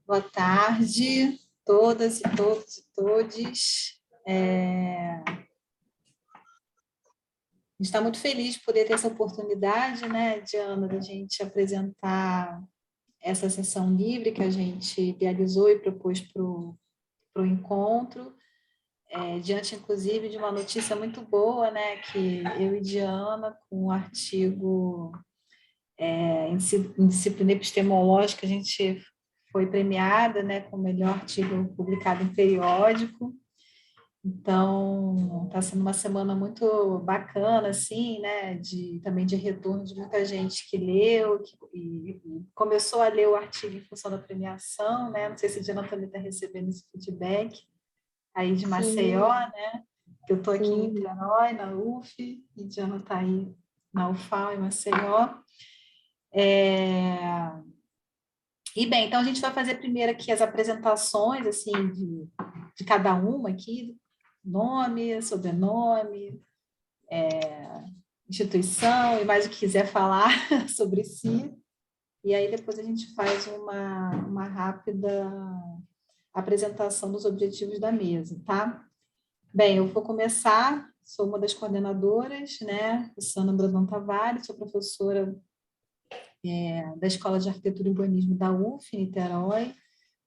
Boa tarde, todas e todos e todes. A gente está muito feliz de poder ter essa oportunidade, né, Diana, da gente apresentar essa sessão livre que a gente idealizou e propôs para o encontro, diante, inclusive, de uma notícia muito boa, né, que eu e Diana, com o artigo em disciplina epistemológica, a gente foi premiada, né, com o melhor artigo publicado em periódico. Então, está sendo uma semana muito bacana, assim, né, também de retorno de muita gente que leu e começou a ler o artigo em função da premiação, né, não sei se a Diana também está recebendo esse feedback aí de Maceió, né, que eu estou aqui em Niterói, na UF, e a Diana está aí na UFAL, em Maceió. E bem, então a gente vai fazer primeiro aqui as apresentações, assim, de cada uma aqui, nome, sobrenome, instituição e mais o que quiser falar sobre si. E aí depois a gente faz uma rápida apresentação dos objetivos da mesa, tá? Bem, eu vou começar, sou uma das coordenadoras, né? Susana Brandão Tavares, sou professora da Escola de Arquitetura e Urbanismo da UF, Niterói.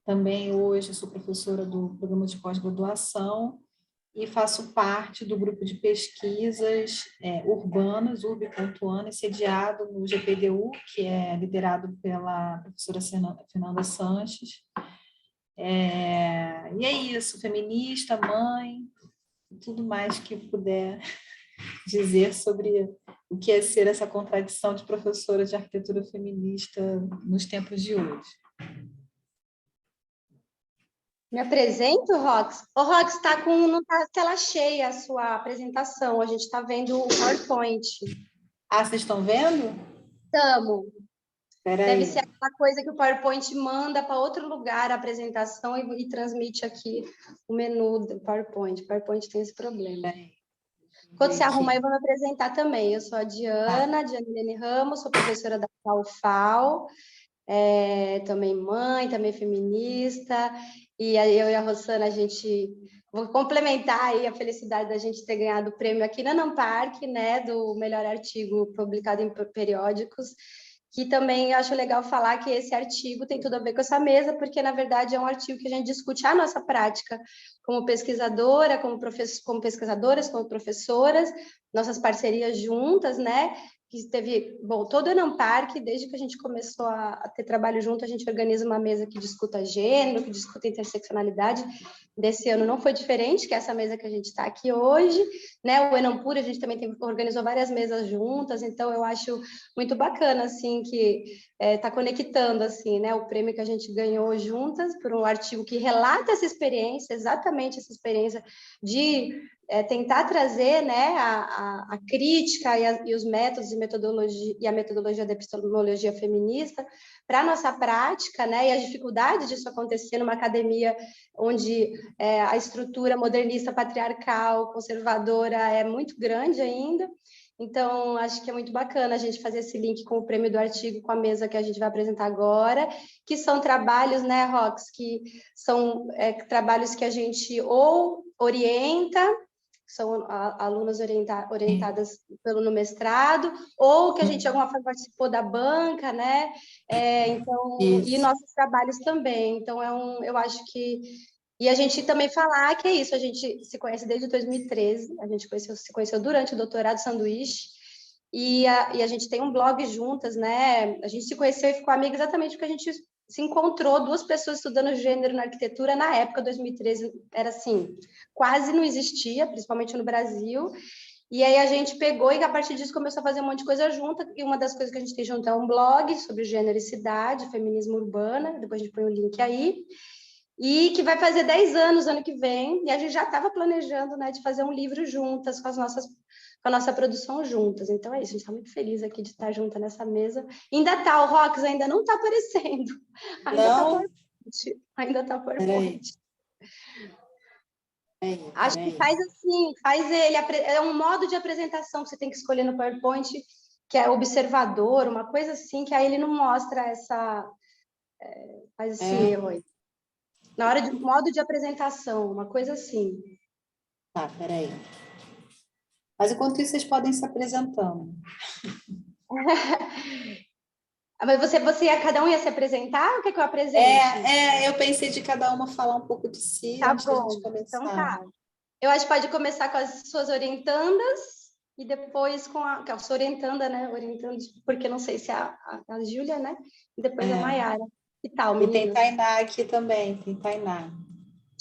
Também hoje sou professora do programa de pós-graduação e faço parte do grupo de pesquisas urbanas, Urb.Ana, sediado no GPDU, que é liderado pela professora Fernanda Sanches. E é isso, feminista, mãe, tudo mais que puder dizer sobre o que é ser essa contradição de professora de arquitetura feminista nos tempos de hoje. Me apresento, Rox? O Rox, não está tela cheia a sua apresentação, a gente está vendo o PowerPoint. Ah, vocês estão vendo? Estamos. Deve Espera ser aquela coisa que o PowerPoint manda para outro lugar a apresentação e transmite aqui o menu do PowerPoint. O PowerPoint tem esse problema. Quando você arrumar, eu vou me apresentar também. Eu sou a Diana Helene Ramos, sou professora da UFAL, também mãe, também feminista, e eu e a Rosana, vou complementar aí a felicidade da gente ter ganhado o prêmio aqui na Unampark, né, do melhor artigo publicado em periódicos, que também acho legal falar que esse artigo tem tudo a ver com essa mesa, porque, na verdade, é um artigo que a gente discute a nossa prática como pesquisadora, como pesquisadoras, como professoras, nossas parcerias juntas, né? Que teve, todo o Unampark, desde que a gente começou a ter trabalho junto, a gente organiza uma mesa que discuta gênero, que discuta interseccionalidade. Desse ano não foi diferente, que é essa mesa que a gente está aqui hoje, né? O Enampur, a gente também organizou várias mesas juntas, então eu acho muito bacana, assim, que está conectando, assim, né? O prêmio que a gente ganhou juntas por um artigo que relata essa experiência, exatamente essa experiência de tentar trazer, né, a crítica e os métodos e a metodologia da epistemologia feminista para a nossa prática, né, e a dificuldade disso acontecer numa academia onde a estrutura modernista, patriarcal, conservadora é muito grande ainda. Então, acho que é muito bacana a gente fazer esse link com o prêmio do artigo, com a mesa que a gente vai apresentar agora, que são trabalhos, né, Rox, que são trabalhos que a gente ou orienta, são alunas orientadas no mestrado, ou que a gente, de alguma forma, participou da banca, né? Então, e nossos trabalhos também. Então, eu acho que... E a gente também falar que é isso, a gente se conhece desde 2013, a gente se conheceu durante o doutorado sanduíche, e a gente tem um blog juntas, né? A gente se conheceu e ficou amiga exatamente porque a gente se encontrou, duas pessoas estudando gênero na arquitetura, na época, 2013, era assim, quase não existia, principalmente no Brasil, e aí a gente pegou e a partir disso começou a fazer um monte de coisa junta, e uma das coisas que a gente tem junto é um blog sobre gênero e cidade, feminismo urbana, depois a gente põe o link aí, e que vai fazer 10 anos ano que vem, e a gente já estava planejando, né, de fazer um livro juntas, com a nossa produção juntas. Então é isso, a gente está muito feliz aqui de estar junta nessa mesa. Ainda está, o Rox ainda não está aparecendo. Ainda está PowerPoint. Acho que faz assim, é um modo de apresentação que você tem que escolher no PowerPoint, que é observador, uma coisa assim, que aí ele não mostra faz esse erro aí. Na hora de modo de apresentação, uma coisa assim. Tá, peraí. Mas enquanto isso, vocês podem se apresentando. Mas cada um ia se apresentar ou quer que eu apresente? Eu pensei de cada uma falar um pouco de si Tá antes da gente bom, então começar. tá. Eu acho que pode começar com as suas orientandas e depois com a sua orientanda, né? Orientando, porque não sei se é a Júlia, né? E depois a Maiara. Que tal, E tem meninas? Tainá aqui também, tem Tainá.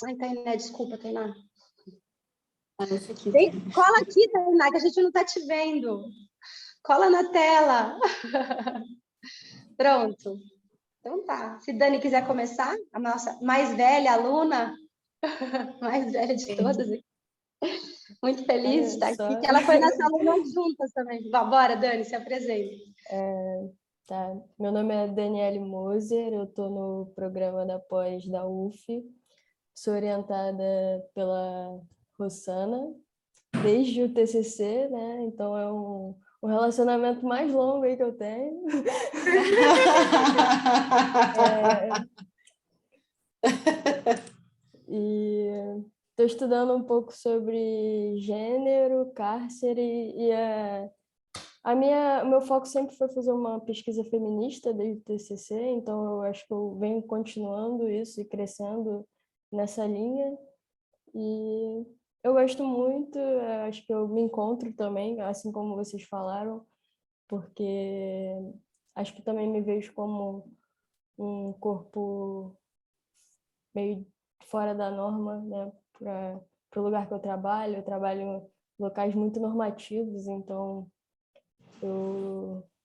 Ai, Tainá, desculpa, Tainá. Essa aqui. Cola aqui, Tainá, que a gente não tá te vendo. Cola na tela. Pronto. Então tá. Se Dani quiser começar, a nossa mais velha aluna, mais velha de todas aqui. Muito feliz de estar aqui, que ela foi nossa aluna juntas também. Bora, Dani, se apresente. Tá. Meu nome é Daniele Moser, eu estou no programa da pós da UF, sou orientada pela Rossana, desde o TCC, né? Então é um relacionamento mais longo aí que eu tenho. E estou estudando um pouco sobre gênero, cárcere e o meu foco sempre foi fazer uma pesquisa feminista desde o TCC, então eu acho que eu venho continuando isso e crescendo nessa linha. E eu gosto muito, acho que eu me encontro também, assim como vocês falaram, porque acho que também me vejo como um corpo meio fora da norma, né, para o lugar que eu trabalho em locais muito normativos, então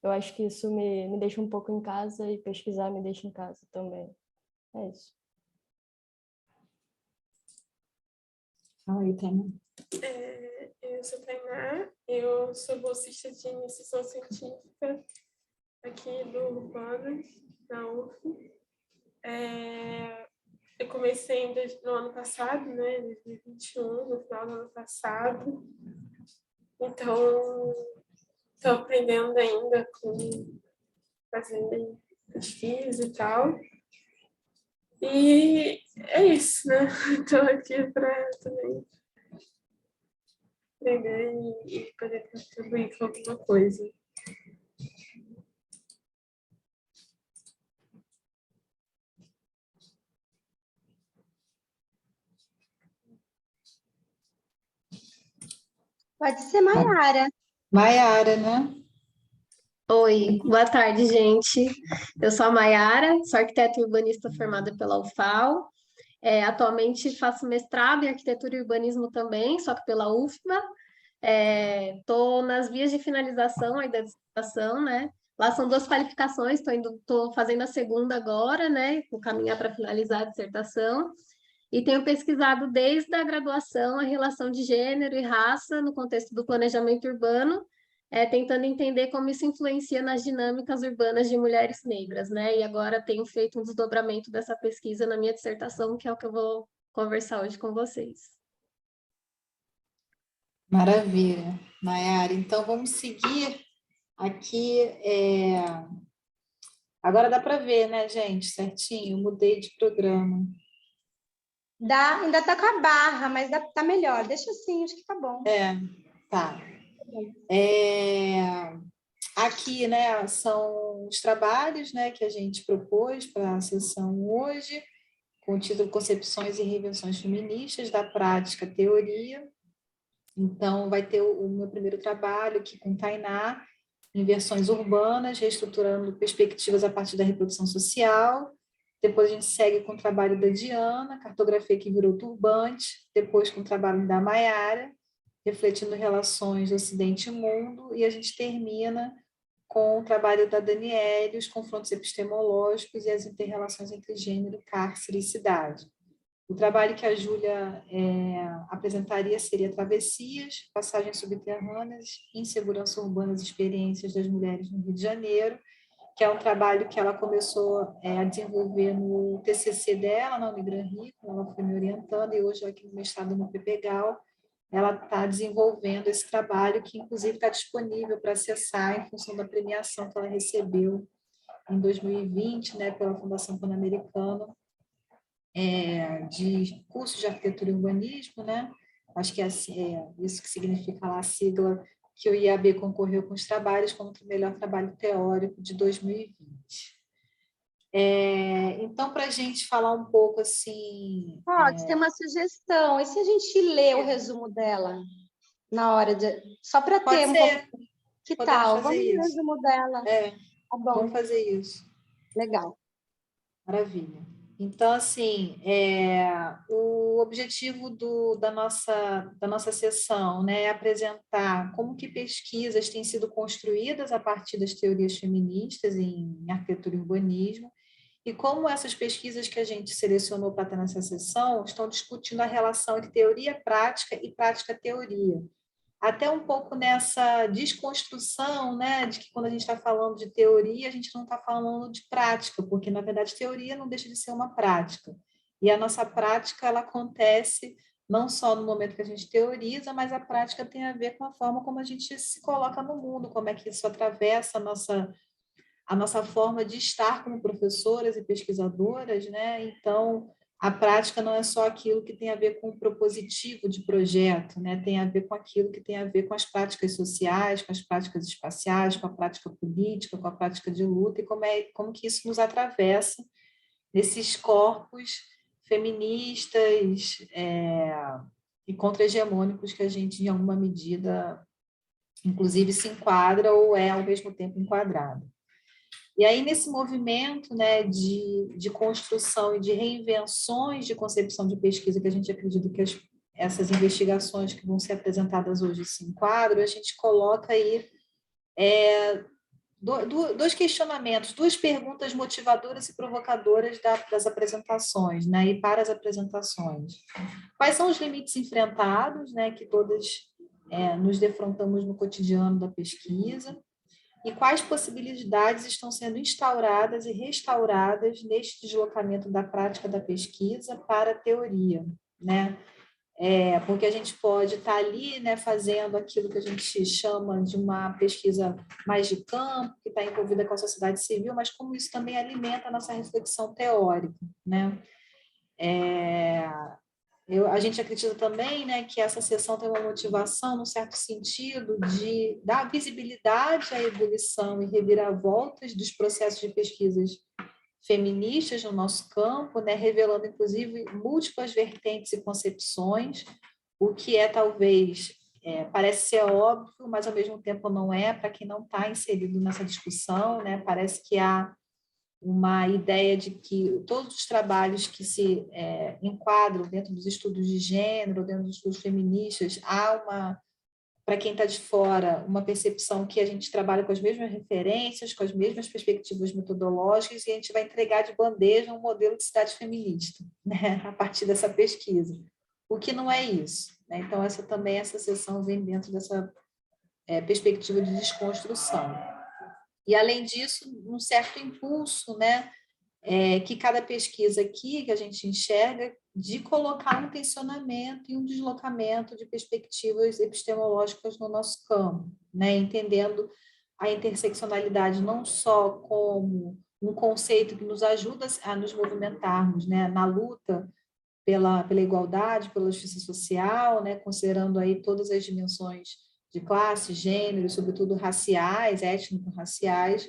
eu acho que isso me deixa um pouco em casa e pesquisar me deixa em casa também. É isso. Fala aí, Tainá. Eu sou Tainá, eu sou bolsista de iniciação científica aqui do Urbano, na UF. Eu comecei no ano passado, né, 2021, no final do ano passado. Então, estou aprendendo ainda com fazer pesquisa e tal. E é isso, né? Estou aqui para também aprender e poder contribuir com alguma coisa. Pode ser Maiara. Maiara, né? Oi, boa tarde, gente. Eu sou a Maiara, sou arquiteta e urbanista formada pela UFAL. Atualmente faço mestrado em arquitetura e urbanismo também, só que pela UFBA. Estou nas vias de finalização aí da dissertação, né? Lá são 2 qualificações, estou fazendo a segunda agora, né? Vou caminhar para finalizar a dissertação. E tenho pesquisado desde a graduação a relação de gênero e raça no contexto do planejamento urbano, tentando entender como isso influencia nas dinâmicas urbanas de mulheres negras, né? E agora tenho feito um desdobramento dessa pesquisa na minha dissertação, que é o que eu vou conversar hoje com vocês. Maravilha, Maiara. Então, vamos seguir aqui. Agora dá para ver, né, gente? Certinho, mudei de programa. Ainda tá com a barra, mas tá melhor. Deixa assim, acho que tá bom. Tá. Aqui, né, são os trabalhos, né, que a gente propôs para a sessão hoje, com o título Concepções e Reinvenções Feministas da Prática à Teoria. Então, vai ter o meu primeiro trabalho aqui com Tainá, Inversões Urbanas, reestruturando perspectivas a partir da reprodução social. Depois a gente segue com o trabalho da Diana, Cartografia que virou turbante. Depois com o trabalho da Maiara, refletindo relações Ocidente e Mundo. E a gente termina com o trabalho da Daniele, os confrontos epistemológicos e as interrelações entre gênero, cárcere e cidade. O trabalho que a Júlia apresentaria seria Travessias, Passagens Subterrâneas, Insegurança Urbana, as Experiências das Mulheres no Rio de Janeiro, que é um trabalho que ela começou a desenvolver no TCC dela, na Unigran Rio, ela foi me orientando, e hoje aqui no mestrado no PPGAL, ela está desenvolvendo esse trabalho, que inclusive está disponível para acessar em função da premiação que ela recebeu em 2020, né, pela Fundação Pan-Americana, de curso de arquitetura e urbanismo, né? Acho que é isso que significa lá a sigla, que o IAB concorreu com os trabalhos como o melhor trabalho teórico de 2020. Então, para a gente falar um pouco assim... Pode ter uma sugestão. E se a gente lê o resumo dela na hora de... Só para ter Pode um ser, pouco... Que podemos tal? fazer Vamos ler o isso. resumo dela. Tá Vamos bom, fazer isso. legal. Maravilha. Então, assim, o objetivo da nossa sessão, né, é apresentar como que pesquisas têm sido construídas a partir das teorias feministas em arquitetura e urbanismo, e como essas pesquisas que a gente selecionou para estar nessa sessão estão discutindo a relação entre teoria prática e prática-teoria. Até um pouco nessa desconstrução, né, de que quando a gente está falando de teoria, a gente não está falando de prática, porque, na verdade, teoria não deixa de ser uma prática. E a nossa prática, ela acontece não só no momento que a gente teoriza, mas a prática tem a ver com a forma como a gente se coloca no mundo, como é que isso atravessa a nossa forma de estar como professoras e pesquisadoras, né? Então, a prática não é só aquilo que tem a ver com o propositivo de projeto, né? Tem a ver com aquilo que tem a ver com as práticas sociais, com as práticas espaciais, com a prática política, com a prática de luta, e como que isso nos atravessa nesses corpos feministas e contra-hegemônicos que a gente, em alguma medida, inclusive, se enquadra ou é, ao mesmo tempo, enquadrado. E aí, nesse movimento, né, de construção e de reinvenções de concepção de pesquisa, que a gente acredita que essas investigações que vão ser apresentadas hoje se enquadram, a gente coloca aí dois questionamentos, duas perguntas motivadoras e provocadoras das apresentações, né, e para as apresentações. Quais são os limites enfrentados, né, que todas nos defrontamos no cotidiano da pesquisa? E quais possibilidades estão sendo instauradas e restauradas neste deslocamento da prática da pesquisa para a teoria, né? Porque a gente pode estar ali, né, fazendo aquilo que a gente chama de uma pesquisa mais de campo, que está envolvida com a sociedade civil, mas como isso também alimenta a nossa reflexão teórica, né? A gente acredita também, né, que essa sessão tem uma motivação, num certo sentido, de dar visibilidade à ebulição e reviravoltas dos processos de pesquisas feministas no nosso campo, né, revelando, inclusive, múltiplas vertentes e concepções, o que talvez, parece ser óbvio, mas, ao mesmo tempo, não é, para quem não está inserido nessa discussão, né, parece que há uma ideia de que todos os trabalhos que se enquadram dentro dos estudos de gênero, dentro dos estudos feministas, há para quem está de fora, uma percepção que a gente trabalha com as mesmas referências, com as mesmas perspectivas metodológicas, e a gente vai entregar de bandeja um modelo de cidade feminista, né, a partir dessa pesquisa. O que não é isso, né? Então, essa sessão vem dentro dessa perspectiva de desconstrução. E, além disso, um certo impulso, né, que cada pesquisa aqui que a gente enxerga de colocar um tensionamento e um deslocamento de perspectivas epistemológicas no nosso campo, né, entendendo a interseccionalidade não só como um conceito que nos ajuda a nos movimentarmos, né, na luta pela igualdade, pela justiça social, né, considerando aí todas as dimensões de classe, gênero, sobretudo raciais, étnico-raciais,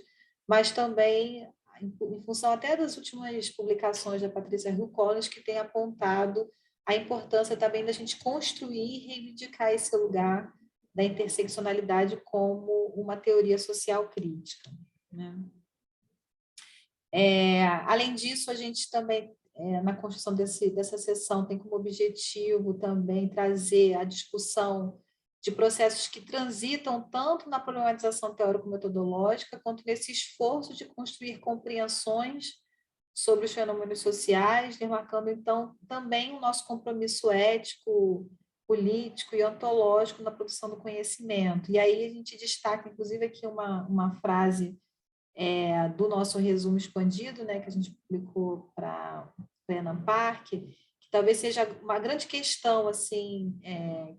mas também em função até das últimas publicações da Patrícia Hill Collins, que tem apontado a importância também da gente construir e reivindicar esse lugar da interseccionalidade como uma teoria social crítica, né? Além disso, a gente também, na construção dessa sessão, tem como objetivo também trazer a discussão de processos que transitam tanto na problematização teórico-metodológica, quanto nesse esforço de construir compreensões sobre os fenômenos sociais, demarcando, então, também o nosso compromisso ético, político e ontológico na produção do conhecimento. E aí a gente destaca, inclusive, aqui uma frase do nosso resumo expandido, né, que a gente publicou para a Enan Park, que talvez seja uma grande questão assim,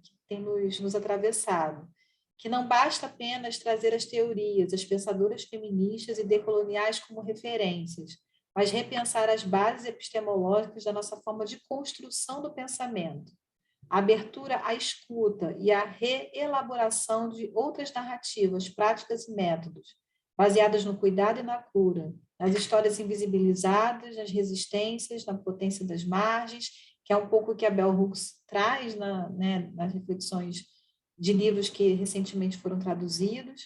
que tem nos atravessado, que não basta apenas trazer as teorias, as pensadoras feministas e decoloniais como referências, mas repensar as bases epistemológicas da nossa forma de construção do pensamento, a abertura à escuta e a reelaboração de outras narrativas, práticas e métodos, baseadas no cuidado e na cura, nas histórias invisibilizadas, nas resistências, na potência das margens, que é um pouco o que a Bell Hooks traz nas reflexões de livros que recentemente foram traduzidos,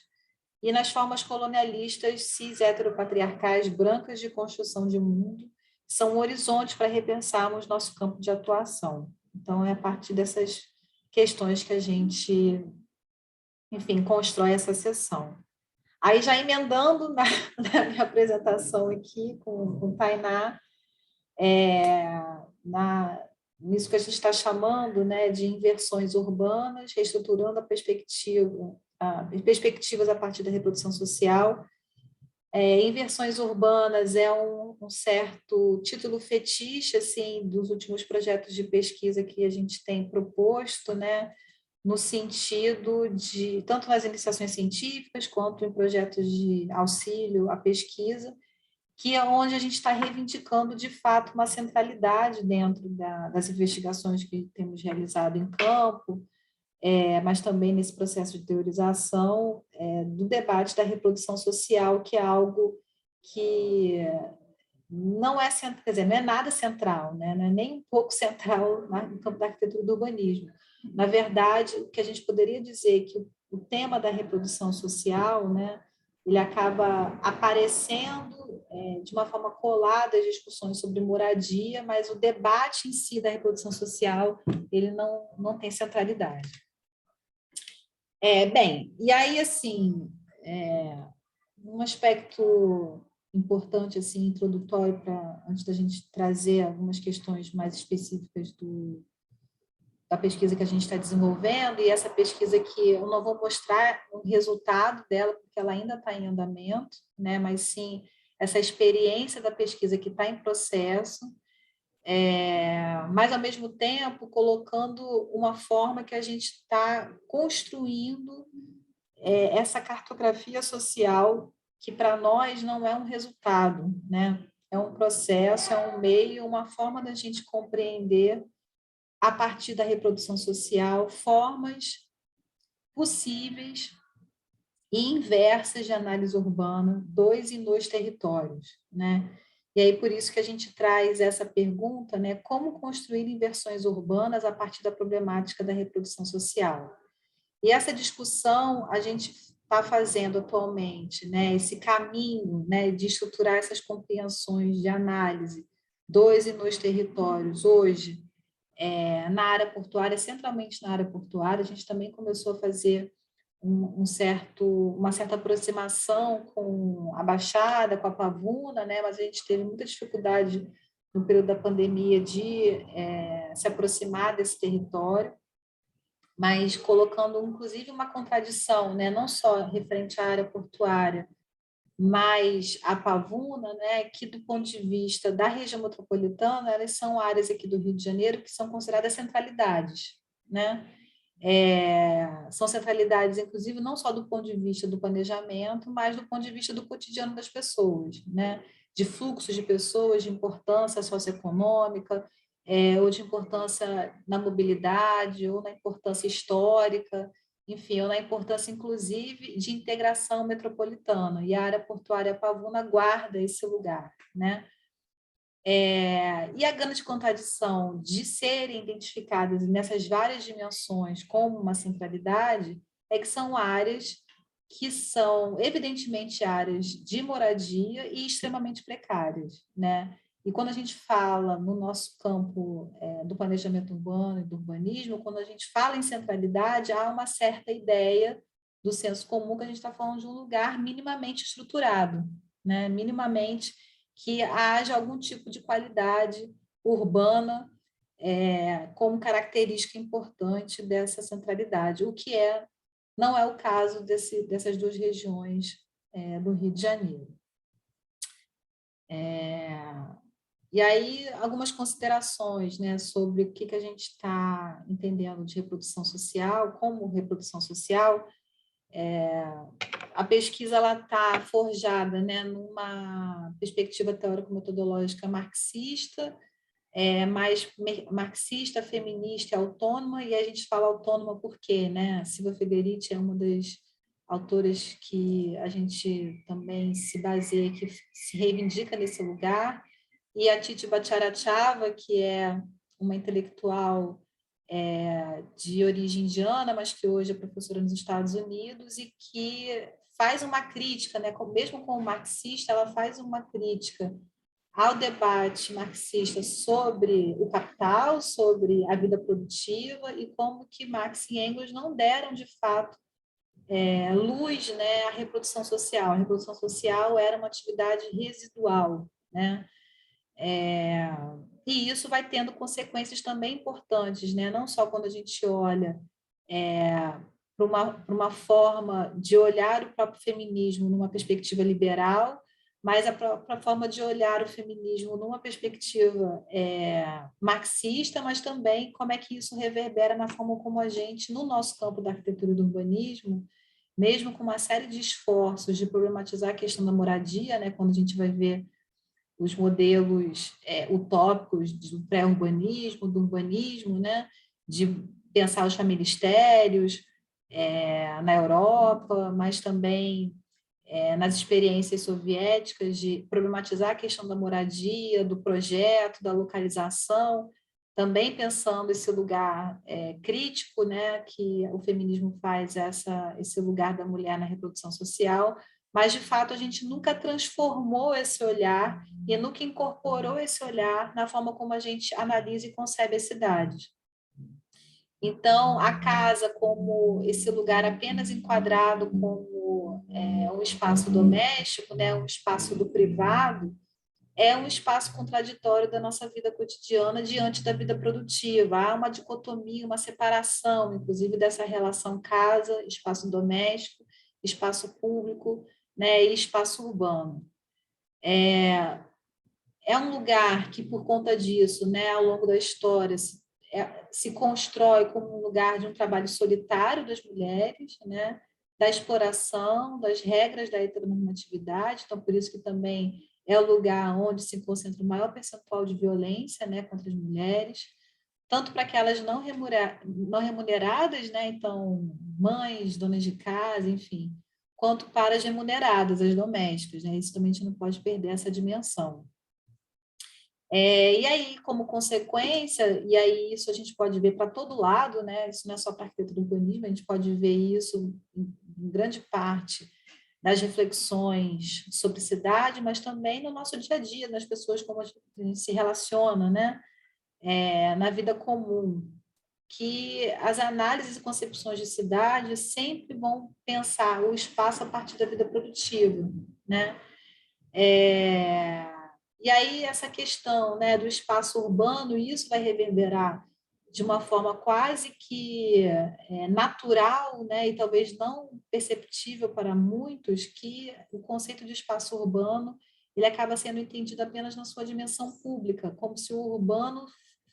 e nas formas colonialistas, cis, heteropatriarcais, brancas de construção de mundo, são um horizonte para repensarmos nosso campo de atuação. Então, é a partir dessas questões que a gente, enfim, constrói essa sessão. Aí, já emendando na minha apresentação aqui com o Tainá, nisso que a gente está chamando, né, de inversões urbanas, reestruturando a perspectivas a partir da reprodução social. Inversões urbanas é um certo título fetiche assim, dos últimos projetos de pesquisa que a gente tem proposto, né, no sentido de, tanto nas iniciações científicas, quanto em projetos de auxílio à pesquisa, que é onde a gente está reivindicando, de fato, uma centralidade dentro das investigações que temos realizado em campo, mas também nesse processo de teorização do debate da reprodução social, que é algo que não é, quer dizer, não é nada central, né? Não é nem um pouco central no campo da arquitetura do urbanismo. Na verdade, o que a gente poderia dizer é que o tema da reprodução social, né, ele acaba aparecendo de uma forma colada às discussões sobre moradia, mas o debate em si da reprodução social, ele não tem centralidade. Bem, e aí, assim, um aspecto importante, assim, introdutório, antes da gente trazer algumas questões mais específicas da pesquisa que a gente está desenvolvendo, e essa pesquisa aqui, eu não vou mostrar o resultado dela, porque ela ainda está em andamento, né? Mas sim essa experiência da pesquisa que está em processo, mas, ao mesmo tempo, colocando uma forma que a gente está construindo essa cartografia social, que para nós não é um resultado, né? É um processo, é um meio, uma forma da gente compreender, a partir da reprodução social, formas possíveis e inversas de análise urbana e nos territórios, né? E aí, por isso que a gente traz essa pergunta, né? Como construir inversões urbanas a partir da problemática da reprodução social? E essa discussão a gente está fazendo atualmente, né? Esse caminho, né, de estruturar essas compreensões de análise e nos territórios, hoje, na área portuária, centralmente na área portuária, a gente também começou a fazer uma certa aproximação com a Baixada, com a Pavuna, né? Mas a gente teve muita dificuldade no período da pandemia de se aproximar desse território, mas colocando, inclusive, uma contradição, né? Não só referente à área portuária, mas a Pavuna, né, que do ponto de vista da região metropolitana, elas são áreas aqui do Rio de Janeiro que são consideradas centralidades, né? São centralidades, inclusive, não só do ponto de vista do planejamento, mas do ponto de vista do cotidiano das pessoas, né? De fluxos de pessoas, de importância socioeconômica, ou de importância na mobilidade, ou na importância histórica, enfim, ou na importância, inclusive, de integração metropolitana. E a área portuária Pavuna guarda esse lugar, né? E a grande contradição de serem identificadas nessas várias dimensões como uma centralidade é que são áreas que são, evidentemente, áreas de moradia e extremamente precárias, né? E quando a gente fala no nosso campo do planejamento urbano e do urbanismo, quando a gente fala em centralidade, há uma certa ideia do senso comum que a gente está falando de um lugar minimamente estruturado, né? Minimamente que haja algum tipo de qualidade urbana como característica importante dessa centralidade, o que não é o caso dessas duas regiões do Rio de Janeiro. E aí, algumas considerações, né, sobre o que a gente está entendendo de reprodução social, como reprodução social. a pesquisa está forjada, né, numa perspectiva teórico-metodológica marxista, mais marxista, feminista e autônoma, e a gente fala autônoma por quê, né? A Silvia Federici é uma das autoras que a gente também se baseia, que se reivindica nesse lugar, e a Titi Bhattacharya, que é uma intelectual de origem indiana, mas que hoje é professora nos Estados Unidos e que faz uma crítica, né? Mesmo como marxista, ela faz uma crítica ao debate marxista sobre o capital, sobre a vida produtiva e como que Marx e Engels não deram, de fato, luz, né, à reprodução social. A reprodução social era uma atividade residual, né? E isso vai tendo consequências também importantes, né? Não só quando a gente olha para uma forma de olhar o próprio feminismo numa perspectiva liberal, mas a própria forma de olhar o feminismo numa perspectiva marxista, mas também como é que isso reverbera na forma como a gente, no nosso campo da arquitetura e do urbanismo, mesmo com uma série de esforços de problematizar a questão da moradia, né, quando a gente vai ver os modelos utópicos do pré-urbanismo, do urbanismo, né, de pensar os familistérios na Europa, mas também nas experiências soviéticas de problematizar a questão da moradia, do projeto, da localização, também pensando esse lugar crítico, né, que o feminismo faz esse lugar da mulher na reprodução social, mas, de fato, a gente nunca transformou esse olhar e nunca incorporou esse olhar na forma como a gente analisa e concebe as cidades. Então, a casa como esse lugar apenas enquadrado como um espaço doméstico, né, um espaço do privado, é um espaço contraditório da nossa vida cotidiana diante da vida produtiva. Há uma dicotomia, uma separação, inclusive, dessa relação casa, espaço doméstico, espaço público, né, e espaço urbano. É um lugar que, por conta disso, né, ao longo da história, se constrói como um lugar de um trabalho solitário das mulheres, né, da exploração, das regras da heteronormatividade, então por isso que também é o lugar onde se concentra o maior percentual de violência, né, contra as mulheres, tanto para aquelas não remuneradas, né, então mães, donas de casa, enfim, quanto para as remuneradas, as domésticas, né, isso também a gente não pode perder essa dimensão. E aí, como consequência, e aí isso a gente pode ver para todo lado, né? Isso não é só para a arquitetura do urbanismo, a gente pode ver isso em grande parte nas reflexões sobre cidade, mas também no nosso dia a dia, nas pessoas, como a gente se relaciona, né? Na vida comum, que as análises e concepções de cidade sempre vão pensar o espaço a partir da vida produtiva, né? E aí essa questão, né, do espaço urbano, isso vai reverberar de uma forma quase que natural, né, e talvez não perceptível para muitos, que o conceito de espaço urbano ele acaba sendo entendido apenas na sua dimensão pública, como se o urbano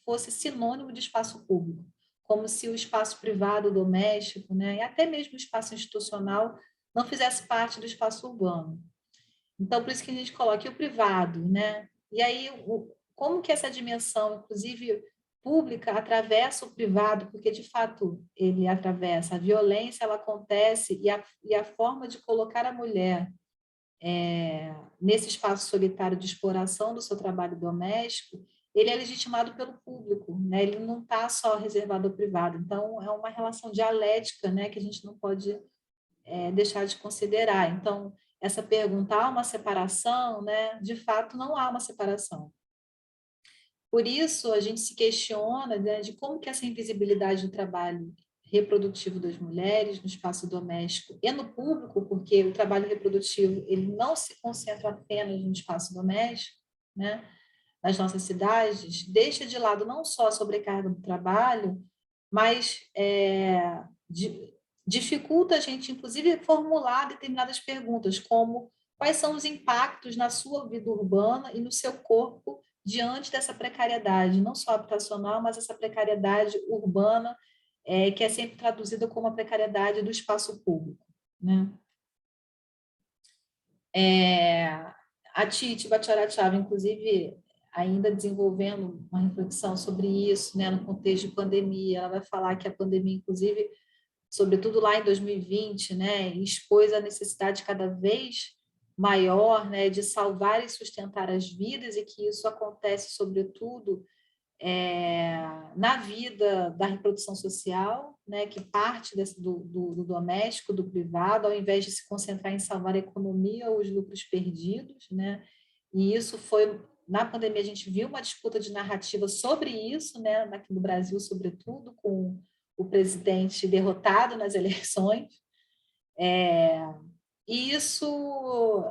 fosse sinônimo de espaço público, como se o espaço privado, doméstico, né, e até mesmo o espaço institucional não fizesse parte do espaço urbano. Então, por isso que a gente coloca o privado, né? E aí, como que essa dimensão, inclusive pública, atravessa o privado, porque, de fato, ele atravessa. A violência, ela acontece, e a forma de colocar a mulher nesse espaço solitário de exploração do seu trabalho doméstico, ele é legitimado pelo público, né? Ele não está só reservado ao privado. Então, é uma relação dialética, né, que a gente não pode deixar de considerar. Então, essa pergunta, há uma separação, né? De fato, não há uma separação. Por isso, a gente se questiona, né, de como que essa invisibilidade do trabalho reprodutivo das mulheres no espaço doméstico e no público, porque o trabalho reprodutivo ele não se concentra apenas no espaço doméstico, né? Nas nossas cidades, deixa de lado não só a sobrecarga do trabalho, mas dificulta a gente, inclusive, formular determinadas perguntas, como quais são os impactos na sua vida urbana e no seu corpo diante dessa precariedade, não só habitacional, mas essa precariedade urbana, que é sempre traduzida como a precariedade do espaço público, né? A Titi Bhattacharya, inclusive, ainda desenvolvendo uma reflexão sobre isso, né, no contexto de pandemia, ela vai falar que a pandemia, inclusive, sobretudo lá em 2020, né, expôs a necessidade cada vez maior, né, de salvar e sustentar as vidas, e que isso acontece, sobretudo, na vida da reprodução social, né, que parte do doméstico, do privado, ao invés de se concentrar em salvar a economia ou os lucros perdidos, né, e isso foi, na pandemia a gente viu uma disputa de narrativa sobre isso, né, aqui no Brasil, sobretudo, com o presidente derrotado nas eleições, e isso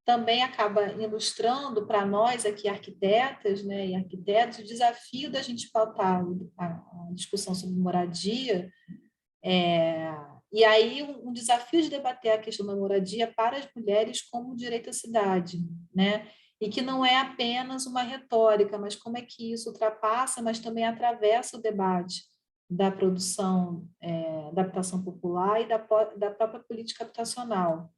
também acaba ilustrando para nós aqui, arquitetas, né, e arquitetos, o desafio da gente pautar a discussão sobre moradia, e aí um desafio de debater a questão da moradia para as mulheres como direito à cidade, né, e que não é apenas uma retórica, mas como é que isso ultrapassa, mas também atravessa o debate da produção da habitação popular e da própria política habitacional.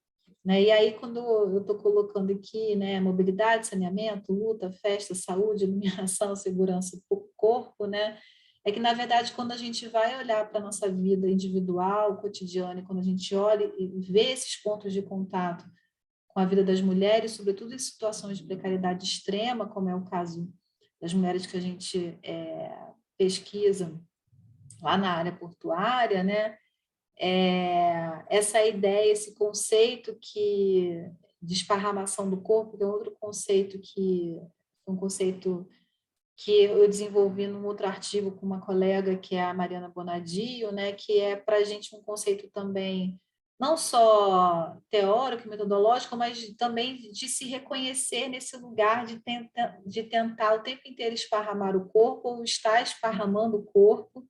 Né? E aí, quando eu estou colocando aqui, né, mobilidade, saneamento, luta, festa, saúde, iluminação, segurança do corpo, né, é que, na verdade, quando a gente vai olhar para a nossa vida individual, cotidiana, e quando a gente olha e vê esses pontos de contato com a vida das mulheres, sobretudo em situações de precariedade extrema, como é o caso das mulheres que a gente pesquisa lá na área portuária, né, essa ideia, esse conceito de esparramação do corpo, que é outro conceito um conceito que eu desenvolvi num outro artigo com uma colega, que é a Mariana Bonadio, né, que é para a gente um conceito também não só teórico e metodológico, mas também de se reconhecer nesse lugar de tentar o tempo inteiro esparramar o corpo, ou estar esparramando o corpo,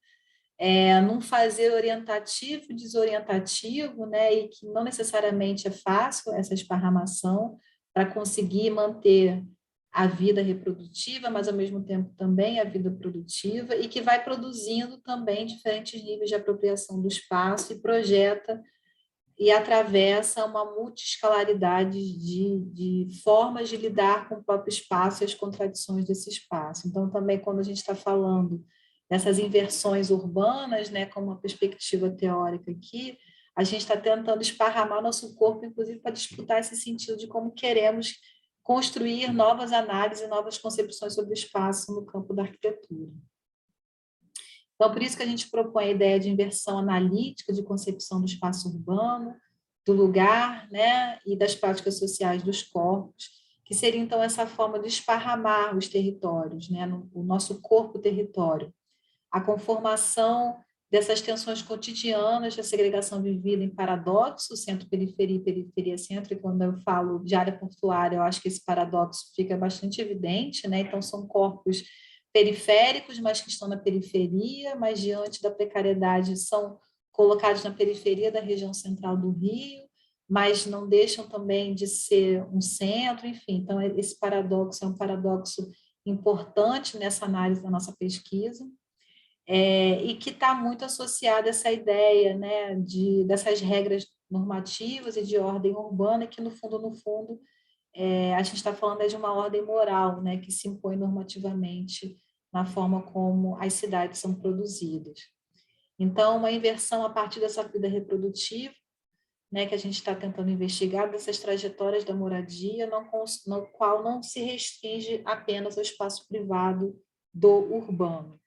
num fazer orientativo, desorientativo, né, e que não necessariamente é fácil essa esparramação para conseguir manter a vida reprodutiva, mas ao mesmo tempo também a vida produtiva, e que vai produzindo também diferentes níveis de apropriação do espaço e projeta e atravessa uma multiescalaridade de formas de lidar com o próprio espaço e as contradições desse espaço. Então, também, quando a gente está falando dessas inversões urbanas, né, com uma perspectiva teórica aqui, a gente está tentando esparramar nosso corpo, inclusive, para disputar esse sentido de como queremos construir novas análises, novas concepções sobre o espaço no campo da arquitetura. Então, por isso que a gente propõe a ideia de inversão analítica de concepção do espaço urbano, do lugar, né, e das práticas sociais dos corpos, que seria, então, essa forma de esparramar os territórios, né, o nosso corpo-território. A conformação dessas tensões cotidianas da segregação vivida em paradoxo, centro-periferia e periferia-centro, e quando eu falo de área portuária, eu acho que esse paradoxo fica bastante evidente, né? Então, são corpos periféricos, mas que estão na periferia, mas diante da precariedade são colocados na periferia da região central do Rio, mas não deixam também de ser um centro, enfim. Então, esse paradoxo é um paradoxo importante nessa análise da nossa pesquisa. E que está muito associada a essa ideia, né, dessas regras normativas e de ordem urbana, que, no fundo, a gente está falando de uma ordem moral, né, que se impõe normativamente na forma como as cidades são produzidas. Então, uma inversão a partir dessa vida reprodutiva, né, que a gente está tentando investigar, dessas trajetórias da moradia, no qual não se restringe apenas ao espaço privado do urbano.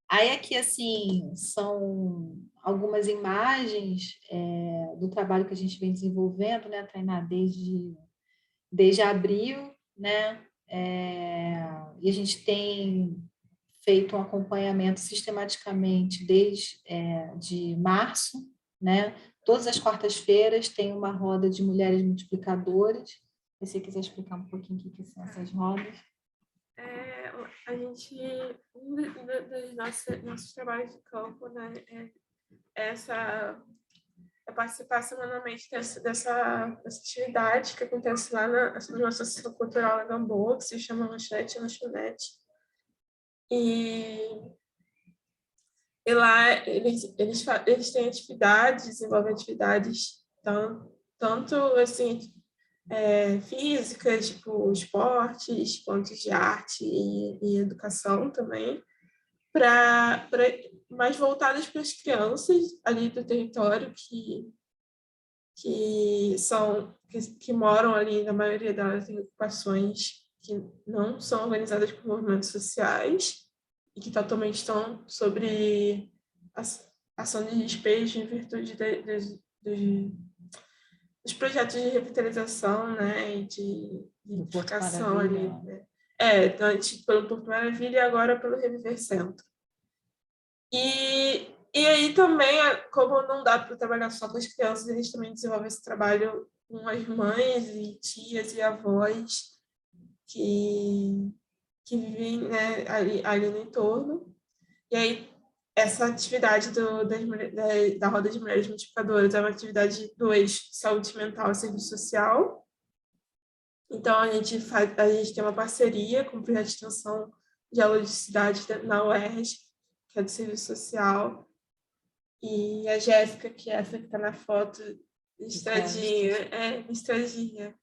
Aí aqui, assim, são algumas imagens do trabalho que a gente vem desenvolvendo, né, Tainá, desde abril, né, e a gente tem feito um acompanhamento sistematicamente desde de março, né, todas as quartas-feiras tem uma roda de mulheres multiplicadoras. Se você quiser explicar um pouquinho o que são essas rodas. A gente, um dos nossos trabalhos de campo, né, é participar semanalmente dessa atividade que acontece lá na Associação Cultural da Gamboa, que se chama Lanchonete. E lá eles têm atividades, desenvolvem atividades, então, tanto assim, físicas, tipo esportes, pontos de arte e educação também, mais voltadas para as crianças ali do território que moram ali, na maioria delas, em ocupações que não são organizadas por movimentos sociais e que totalmente estão sobre ação de despejo em virtude dos projetos de revitalização, né, e de edificação ali, né? Antes pelo Porto Maravilha e agora pelo Reviver Centro. E aí também, como não dá para trabalhar só com as crianças, eles também desenvolvem esse trabalho com as mães e tias e avós que vivem, né, ali no entorno. E aí essa atividade da Roda de Mulheres Multiplicadoras é uma atividade do eixo saúde mental e serviço social. Então, a gente tem uma parceria com o projeto de extensão de aula de cidade na UERJ, que é do serviço social, e a Jéssica, que é essa que está na foto, Estradinha,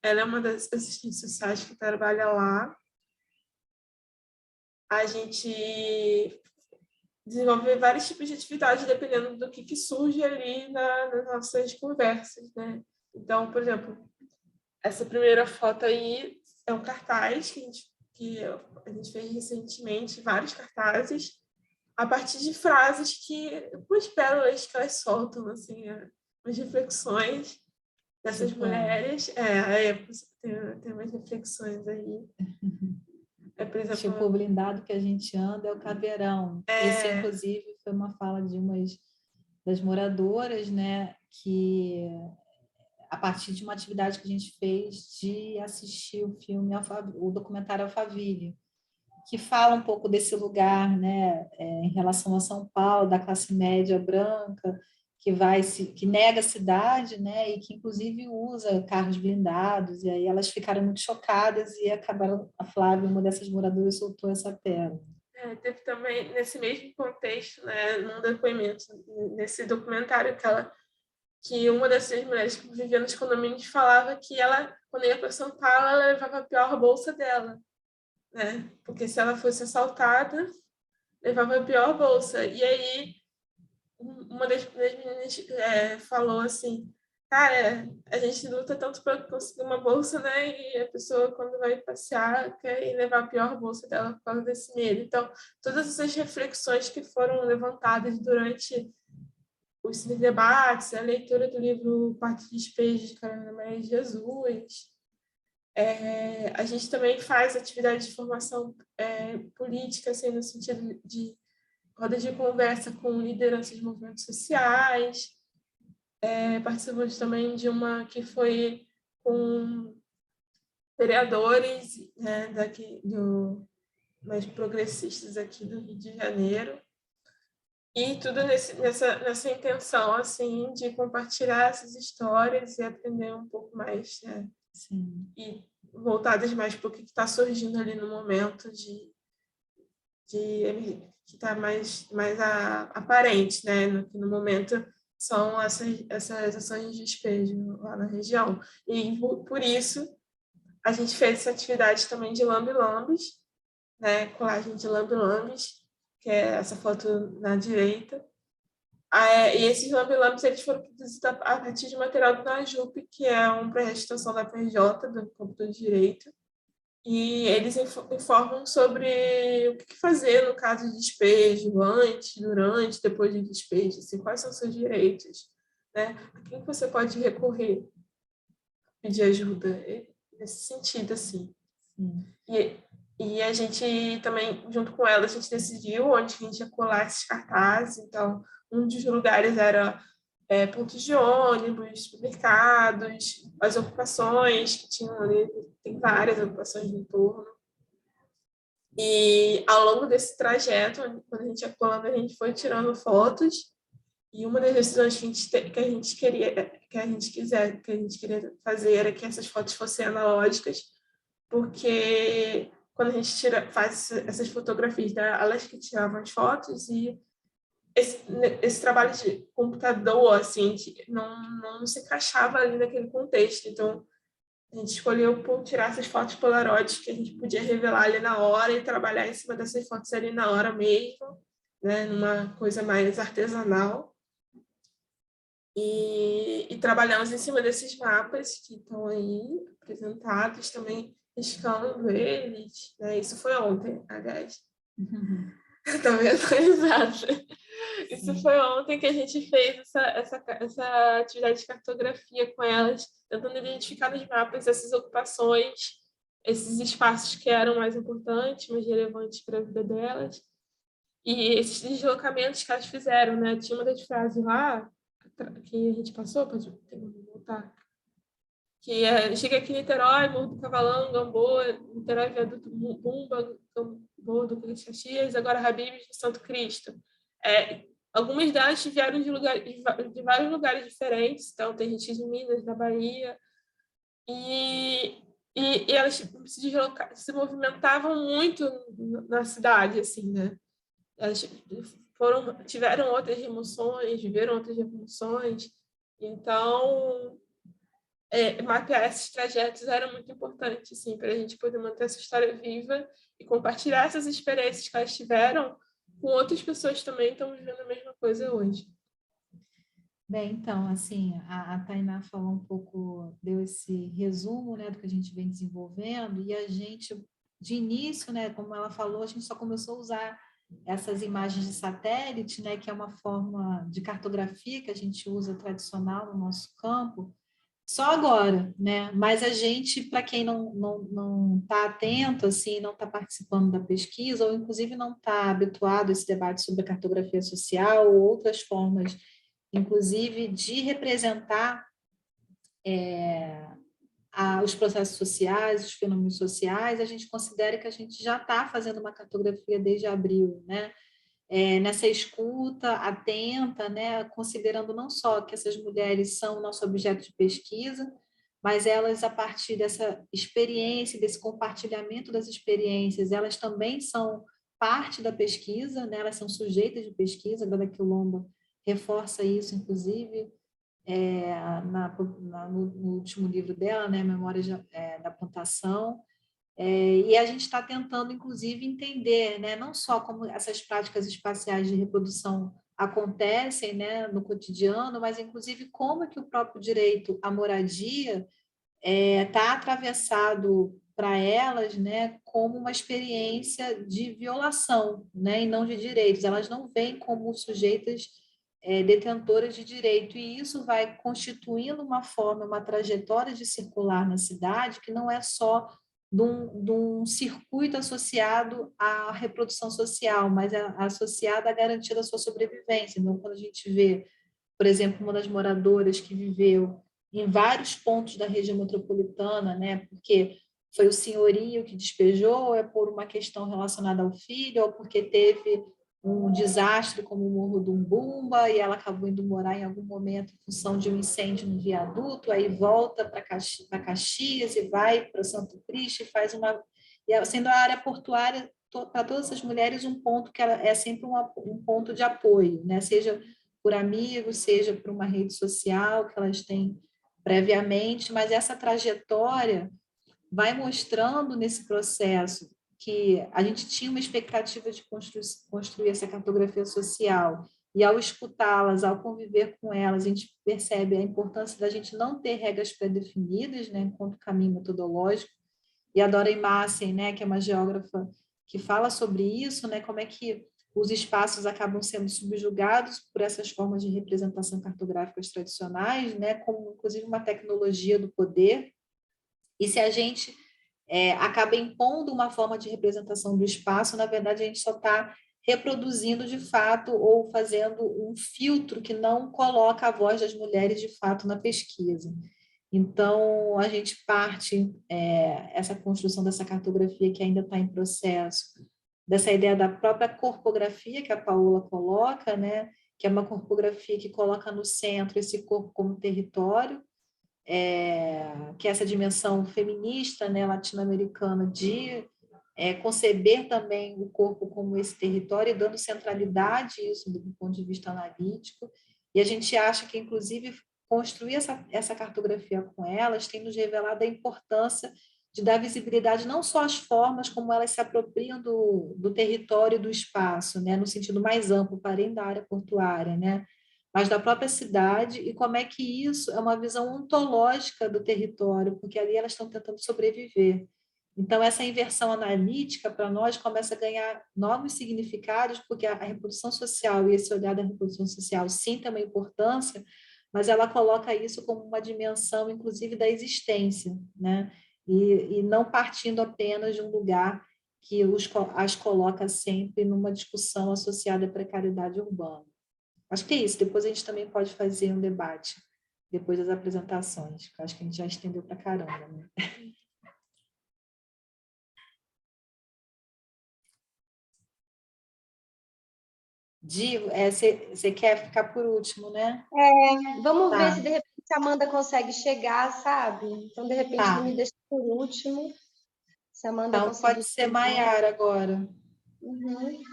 ela é uma das assistentes sociais que trabalha lá. A gente desenvolve vários tipos de atividades dependendo do que surge ali nas nossas conversas, né? Então, por exemplo, essa primeira foto aí é um cartaz que a gente fez recentemente, vários cartazes, a partir de frases umas pérolas que elas soltam, assim, umas reflexões dessas mulheres. Tem umas reflexões aí. Por exemplo, tipo, o blindado que a gente anda é o caveirão. Esse, inclusive, foi uma fala de umas das moradoras, né, que a partir de uma atividade que a gente fez de assistir o filme, o documentário Alphaville, que fala um pouco desse lugar, né, em relação a São Paulo, da classe média branca, que nega a cidade, né, e que inclusive usa carros blindados, e aí elas ficaram muito chocadas e acabaram, a Flávia, uma dessas moradoras, soltou essa pérola. Teve também, nesse mesmo contexto, né, num depoimento, nesse documentário, que uma dessas mulheres que vivia nos condomínios falava que ela, quando ia para São Paulo, ela levava a pior bolsa dela, né? Porque se ela fosse assaltada, levava a pior bolsa. E aí, uma das meninas falou assim, cara, a gente luta tanto para conseguir uma bolsa, né? E a pessoa, quando vai passear, quer levar a pior bolsa dela por causa desse medo. Então, todas essas reflexões que foram levantadas durante os debates, a leitura do livro Quarto de Despejo, de Carolina Maria de Jesus. A gente também faz atividade de formação política, assim, no sentido de rodas de conversa com lideranças de movimentos sociais. Participamos também de uma que foi com vereadores, né, mais progressistas aqui do Rio de Janeiro. E tudo nessa intenção, assim, de compartilhar essas histórias e aprender um pouco mais, né? Sim. E voltadas mais para o que está surgindo ali no momento que está mais aparente, né? No momento são essas ações de despejo lá na região. E por isso a gente fez essa atividade também de lambe-lambes, né? Colagem de lambe-lambes, que é essa foto na direita. E esses lambe-lambes eles foram produzidos a partir de material do NAJUP, que é um projeto de extensão da FRJ, do Campo do Direito, e eles informam sobre o que fazer no caso de despejo, antes, durante, depois de despejo, assim, quais são os seus direitos, né? A quem você pode recorrer, pedir ajuda, nesse sentido, assim. E a gente também, junto com ela, a gente decidiu onde a gente ia colar esses cartazes. Então, um dos lugares era pontos de ônibus, supermercados, as ocupações que tinham ali, tem várias ocupações no entorno. E ao longo desse trajeto, quando a gente ia colando, a gente foi tirando fotos. E uma das decisões que a gente queria fazer era que essas fotos fossem analógicas, porque quando a gente faz essas fotografias, elas que tiravam as fotos e esse trabalho de computador, assim, não se encaixava ali naquele contexto. Então, a gente escolheu tirar essas fotos Polaroid que a gente podia revelar ali na hora e trabalhar em cima dessas fotos ali na hora mesmo, né? Numa coisa mais artesanal. E trabalhamos em cima desses mapas que estão aí apresentados, também riscando eles, né? Isso foi ontem, aliás. Tá vendo? Exato. Isso foi ontem que a gente fez essa atividade de cartografia com elas, tentando identificar nos mapas essas ocupações, esses espaços que eram mais importantes, mais relevantes para a vida delas, e esses deslocamentos que elas fizeram, né? Tinha uma das frases lá que a gente passou, pode voltar, que chega aqui em Niterói, Morro do Cavalão, Gamboa, Niterói, Viaduto Bumba, Gamboa do Caxias, agora Habib's do Santo Cristo. Algumas delas vieram de vários lugares diferentes, então tem gente de Minas, da Bahia, e elas se movimentavam muito na cidade, assim, né? Elas tiveram outras emoções, viveram outras emoções, então mapear esses trajetos era muito importante, assim, para a gente poder manter essa história viva e compartilhar essas experiências que elas tiveram com outras pessoas também que estão vivendo a mesma coisa hoje. Bem, então, assim, a Tainá falou um pouco, deu esse resumo, né, do que a gente vem desenvolvendo, e a gente, de início, né, como ela falou, a gente só começou a usar essas imagens de satélite, né, que é uma forma de cartografia que a gente usa tradicional no nosso campo, só agora, né? Mas a gente, para quem não está atento, assim, não está participando da pesquisa, ou inclusive não está habituado a esse debate sobre a cartografia social ou outras formas, inclusive, de representar os processos sociais, os fenômenos sociais, a gente considera que a gente já está fazendo uma cartografia desde abril, né? Nessa escuta atenta, né, considerando não só que essas mulheres são o nosso objeto de pesquisa, mas elas, a partir dessa experiência, desse compartilhamento das experiências, elas também são parte da pesquisa, né, elas são sujeitas de pesquisa, a Grada Quilomba reforça isso, inclusive, no último livro dela, né, Memórias da Plantação. E a gente está tentando, inclusive, entender, né, não só como essas práticas espaciais de reprodução acontecem, né, no cotidiano, mas, inclusive, como que o próprio direito à moradia está atravessado para elas, né, como uma experiência de violação, né, e não de direitos. Elas não veem como sujeitas detentoras de direito, e isso vai constituindo uma forma, uma trajetória de circular na cidade que não é só de um circuito associado à reprodução social, mas associado à garantia da sua sobrevivência. Então, quando a gente vê, por exemplo, uma das moradoras que viveu em vários pontos da região metropolitana, né, porque foi o senhorio que despejou, ou é por uma questão relacionada ao filho, ou porque teve um desastre como o Morro do Umbumba, e ela acabou indo morar em algum momento em função de um incêndio no viaduto, aí volta para Caxias e vai para Santo Cristo e faz uma... E sendo a área portuária, para todas essas mulheres, um ponto que ela é sempre um ponto de apoio, né? Seja por amigos, seja por uma rede social que elas têm previamente, mas essa trajetória vai mostrando nesse processo que a gente tinha uma expectativa de construir essa cartografia social, e ao escutá-las, ao conviver com elas, a gente percebe a importância da gente não ter regras pré-definidas, né, enquanto caminho metodológico, e a Dora Imassen, né, que é uma geógrafa que fala sobre isso, né, como é que os espaços acabam sendo subjugados por essas formas de representação cartográficas tradicionais, né, como inclusive uma tecnologia do poder, e se a gente acaba impondo uma forma de representação do espaço, na verdade, a gente só está reproduzindo de fato ou fazendo um filtro que não coloca a voz das mulheres de fato na pesquisa. Então, a gente parte, essa construção dessa cartografia que ainda está em processo, dessa ideia da própria corpografia que a Paola coloca, né, que é uma corpografia que coloca no centro esse corpo como território, que é essa dimensão feminista, né, latino-americana de conceber também o corpo como esse território e dando centralidade a isso do ponto de vista analítico. E a gente acha que, inclusive, construir essa cartografia com elas tem nos revelado a importância de dar visibilidade não só às formas como elas se apropriam do território e do espaço, né, no sentido mais amplo, para além da área portuária, né, mas da própria cidade, e como é que isso é uma visão ontológica do território, porque ali elas estão tentando sobreviver. Então, essa inversão analítica, para nós, começa a ganhar novos significados, porque a reprodução social e esse olhar da reprodução social, sim, tem uma importância, mas ela coloca isso como uma dimensão, inclusive, da existência, né? E não partindo apenas de um lugar que as coloca sempre numa discussão associada à precariedade urbana. Acho que é isso. Depois a gente também pode fazer um debate, depois das apresentações, que acho que a gente já estendeu para caramba, né? Digo, você quer ficar por último, né? Vamos ver Tá. se de repente a Amanda consegue chegar, sabe? Então, de repente, Tá. não me deixa por último. Se a Amanda Então, conseguir pode ser chegar. Maiara agora. Uhum.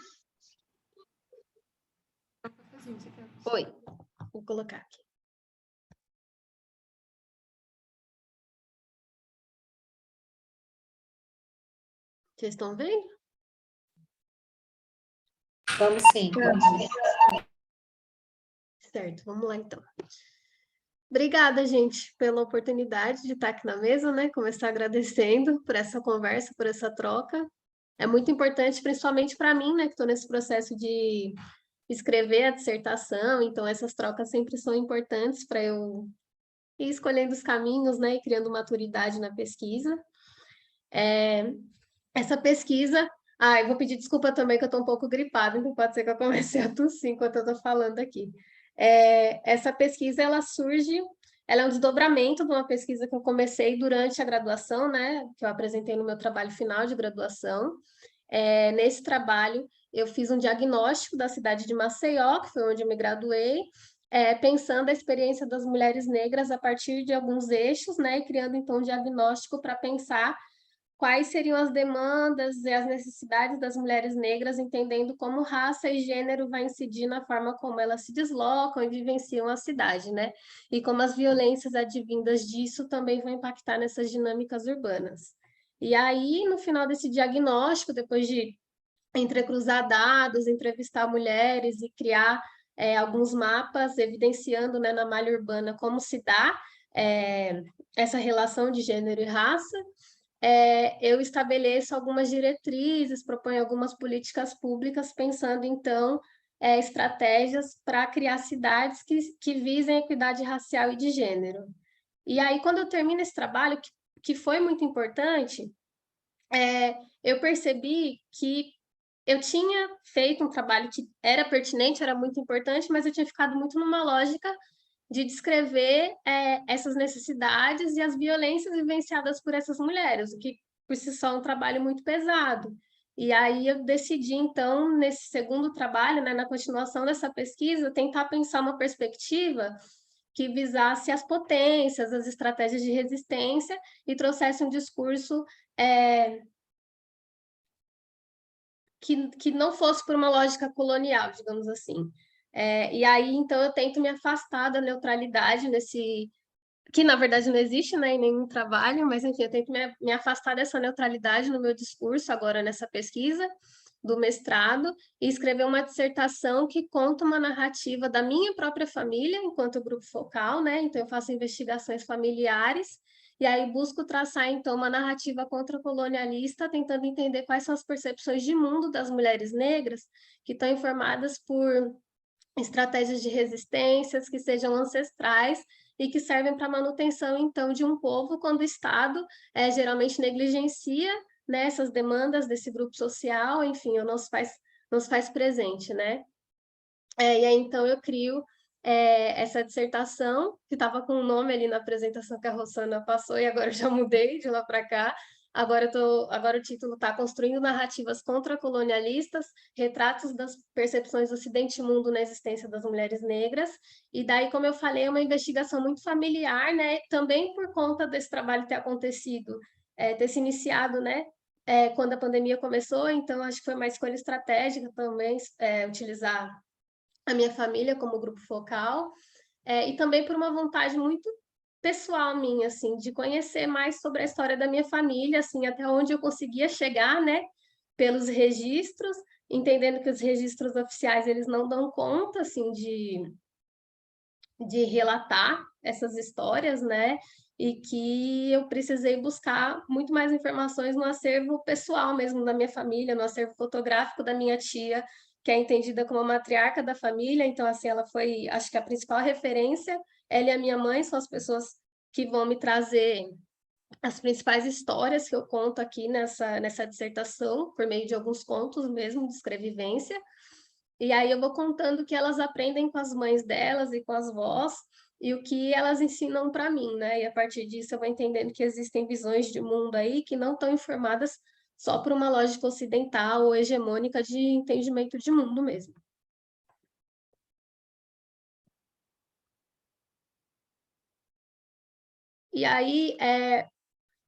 Oi, vou colocar aqui. Vocês estão vendo? Vamos sim. Certo, vamos lá então. Obrigada, gente, pela oportunidade de estar aqui na mesa, né? Começar agradecendo por essa conversa, por essa troca. É muito importante, principalmente para mim, né? Que estou nesse processo de escrever a dissertação, então essas trocas sempre são importantes para eu ir escolhendo os caminhos, né? E criando maturidade na pesquisa. Essa pesquisa... eu vou pedir desculpa também que eu estou um pouco gripada, então pode ser que eu comece a tossir enquanto eu estou falando aqui. Essa pesquisa, ela é um desdobramento de uma pesquisa que eu comecei durante a graduação, né, que eu apresentei no meu trabalho final de graduação. Nesse trabalho, eu fiz um diagnóstico da cidade de Maceió, que foi onde eu me graduei, pensando a experiência das mulheres negras a partir de alguns eixos, né, e criando, então, um diagnóstico para pensar quais seriam as demandas e as necessidades das mulheres negras, entendendo como raça e gênero vai incidir na forma como elas se deslocam e vivenciam a cidade, né? E como as violências advindas disso também vão impactar nessas dinâmicas urbanas. E aí, no final desse diagnóstico, depois de entrecruzar dados, entrevistar mulheres e criar alguns mapas evidenciando, né, na malha urbana como se dá essa relação de gênero e raça, eu estabeleço algumas diretrizes, proponho algumas políticas públicas, pensando, então, estratégias para criar cidades que visem a equidade racial e de gênero. E aí, quando eu termino esse trabalho, que foi muito importante, eu percebi que eu tinha feito um trabalho que era pertinente, era muito importante, mas eu tinha ficado muito numa lógica de descrever essas necessidades e as violências vivenciadas por essas mulheres, o que por si só é um trabalho muito pesado. E aí eu decidi, então, nesse segundo trabalho, né, na continuação dessa pesquisa, tentar pensar uma perspectiva que visasse as potências, as estratégias de resistência e trouxesse um discurso que não fosse por uma lógica colonial, digamos assim. E aí, então, eu tento me afastar da neutralidade que na verdade não existe, né, em nenhum trabalho, mas enfim, eu tento me afastar dessa neutralidade no meu discurso agora nessa pesquisa do mestrado e escrever uma dissertação que conta uma narrativa da minha própria família enquanto grupo focal, né? Então eu faço investigações familiares e aí busco traçar então uma narrativa contra-colonialista, tentando entender quais são as percepções de mundo das mulheres negras que estão informadas por estratégias de resistências que sejam ancestrais e que servem para a manutenção, então, de um povo quando o Estado geralmente negligencia, né, essas demandas desse grupo social, enfim, ou não se faz presente, né? E aí, então, eu crio essa dissertação, que estava com um nome ali na apresentação que a Rosana passou, e agora eu já mudei de lá para cá. Agora o título está Construindo Narrativas Contra-Colonialistas, Retratos das Percepções do Ocidente e Mundo na Existência das Mulheres Negras. E daí, como eu falei, é uma investigação muito familiar, né? Também por conta desse trabalho ter acontecido, ter se iniciado, né? quando a pandemia começou, então acho que foi uma escolha estratégica também utilizar a minha família como grupo focal, e também por uma vontade muito pessoal minha, assim, de conhecer mais sobre a história da minha família, assim, até onde eu conseguia chegar, né, pelos registros, entendendo que os registros oficiais, eles não dão conta, assim, de relatar essas histórias, né, e que eu precisei buscar muito mais informações no acervo pessoal mesmo da minha família, no acervo fotográfico da minha tia, que é entendida como a matriarca da família, então, assim, ela foi, acho que a principal referência, ela e a minha mãe são as pessoas que vão me trazer as principais histórias que eu conto aqui nessa dissertação, por meio de alguns contos mesmo, de escrevivência, e aí eu vou contando o que elas aprendem com as mães delas e com as vós, e o que elas ensinam para mim, né? E a partir disso eu vou entendendo que existem visões de mundo aí que não estão informadas só por uma lógica ocidental ou hegemônica de entendimento de mundo mesmo. E aí,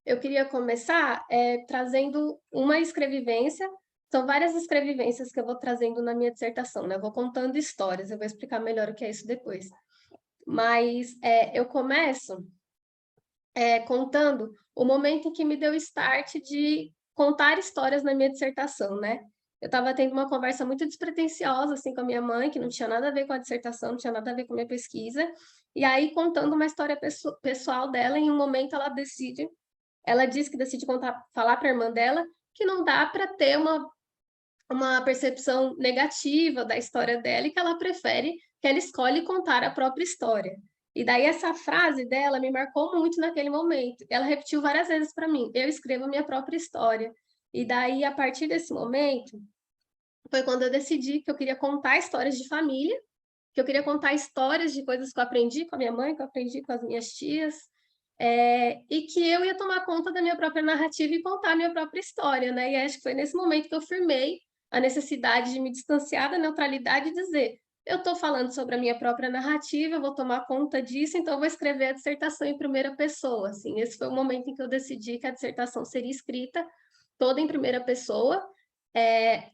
eu queria começar trazendo uma escrevivência. São várias escrevivências que eu vou trazendo na minha dissertação, né? Eu vou contando histórias, eu vou explicar melhor o que é isso depois. Mas eu começo contando o momento em que me deu start de contar histórias na minha dissertação, né? Eu estava tendo uma conversa muito despretensiosa assim, com a minha mãe, que não tinha nada a ver com a dissertação, não tinha nada a ver com a minha pesquisa, e aí contando uma história pessoal dela, em um momento ela disse que decide falar para a irmã dela que não dá para ter uma percepção negativa da história dela e que ela escolhe contar a própria história. E daí essa frase dela me marcou muito naquele momento. Ela repetiu várias vezes para mim: eu escrevo a minha própria história. E daí, a partir desse momento, foi quando eu decidi que eu queria contar histórias de família, que eu queria contar histórias de coisas que eu aprendi com a minha mãe, que eu aprendi com as minhas tias, e que eu ia tomar conta da minha própria narrativa e contar a minha própria história, né? E acho que foi nesse momento que eu firmei a necessidade de me distanciar da neutralidade e dizer: eu estou falando sobre a minha própria narrativa, eu vou tomar conta disso, então eu vou escrever a dissertação em primeira pessoa. Assim, esse foi o momento em que eu decidi que a dissertação seria escrita toda em primeira pessoa,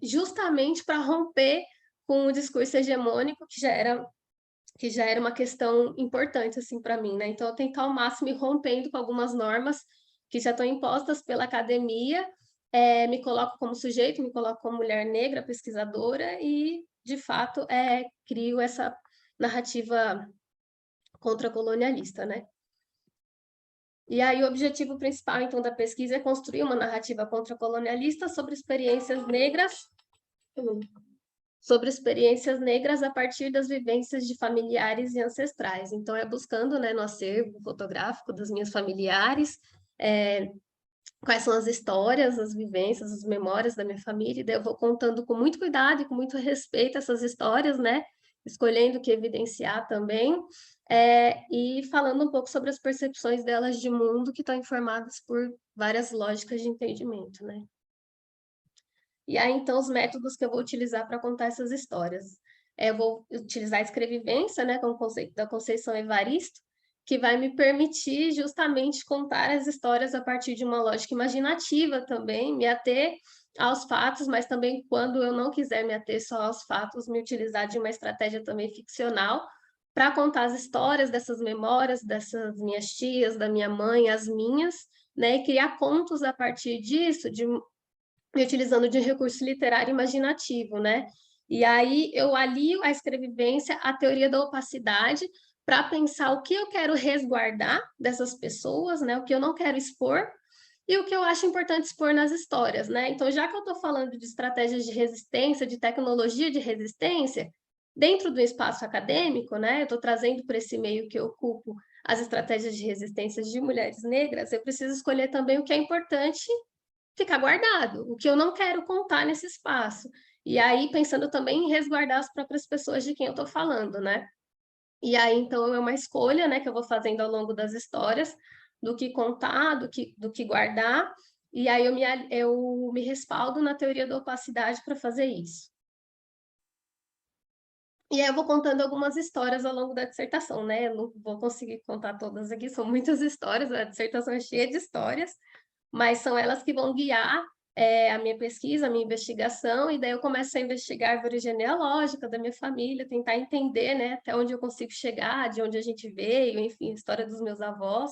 justamente para romper com o discurso hegemônico que já era uma questão importante assim para mim, né? Então eu tentar ao máximo ir rompendo com algumas normas que já estão impostas pela academia, me coloco como sujeito, me coloco como mulher negra, pesquisadora e, de fato, crio essa narrativa contracolonialista, né? E aí o objetivo principal, então, da pesquisa é construir uma narrativa contracolonialista sobre experiências negras a partir das vivências de familiares e ancestrais. Então, buscando, né, no acervo fotográfico das minhas familiares, quais são as histórias, as vivências, as memórias da minha família, e daí eu vou contando com muito cuidado e com muito respeito essas histórias, né, escolhendo o que evidenciar também, e falando um pouco sobre as percepções delas de mundo que estão informadas por várias lógicas de entendimento, né. E aí, então, os métodos que eu vou utilizar para contar essas histórias. Eu vou utilizar a escrevivência, né, com o conceito da Conceição Evaristo, que vai me permitir justamente contar as histórias a partir de uma lógica imaginativa também, me ater aos fatos, mas também, quando eu não quiser me ater só aos fatos, me utilizar de uma estratégia também ficcional para contar as histórias dessas memórias, dessas minhas tias, da minha mãe, as minhas, né, e criar contos a partir disso, me utilizando de um recurso literário imaginativo, né? E aí eu alio a escrevivência à teoria da opacidade para pensar o que eu quero resguardar dessas pessoas, né? O que eu não quero expor e o que eu acho importante expor nas histórias, né? Então, já que eu estou falando de estratégias de resistência, de tecnologia de resistência, dentro do espaço acadêmico, né? Eu estou trazendo para esse meio que eu ocupo as estratégias de resistência de mulheres negras, eu preciso escolher também o que é importante ficar guardado, o que eu não quero contar nesse espaço. E aí, pensando também em resguardar as próprias pessoas de quem eu estou falando, né? E aí, então, é uma escolha, né, que eu vou fazendo ao longo das histórias, do que contar, do que guardar, e aí eu me respaldo na teoria da opacidade para fazer isso. E aí eu vou contando algumas histórias ao longo da dissertação, né? Eu não vou conseguir contar todas aqui, são muitas histórias, a dissertação é cheia de histórias, mas são elas que vão guiar a minha pesquisa, a minha investigação, e daí eu começo a investigar a árvore genealógica da minha família, tentar entender, né, até onde eu consigo chegar, de onde a gente veio, enfim, a história dos meus avós.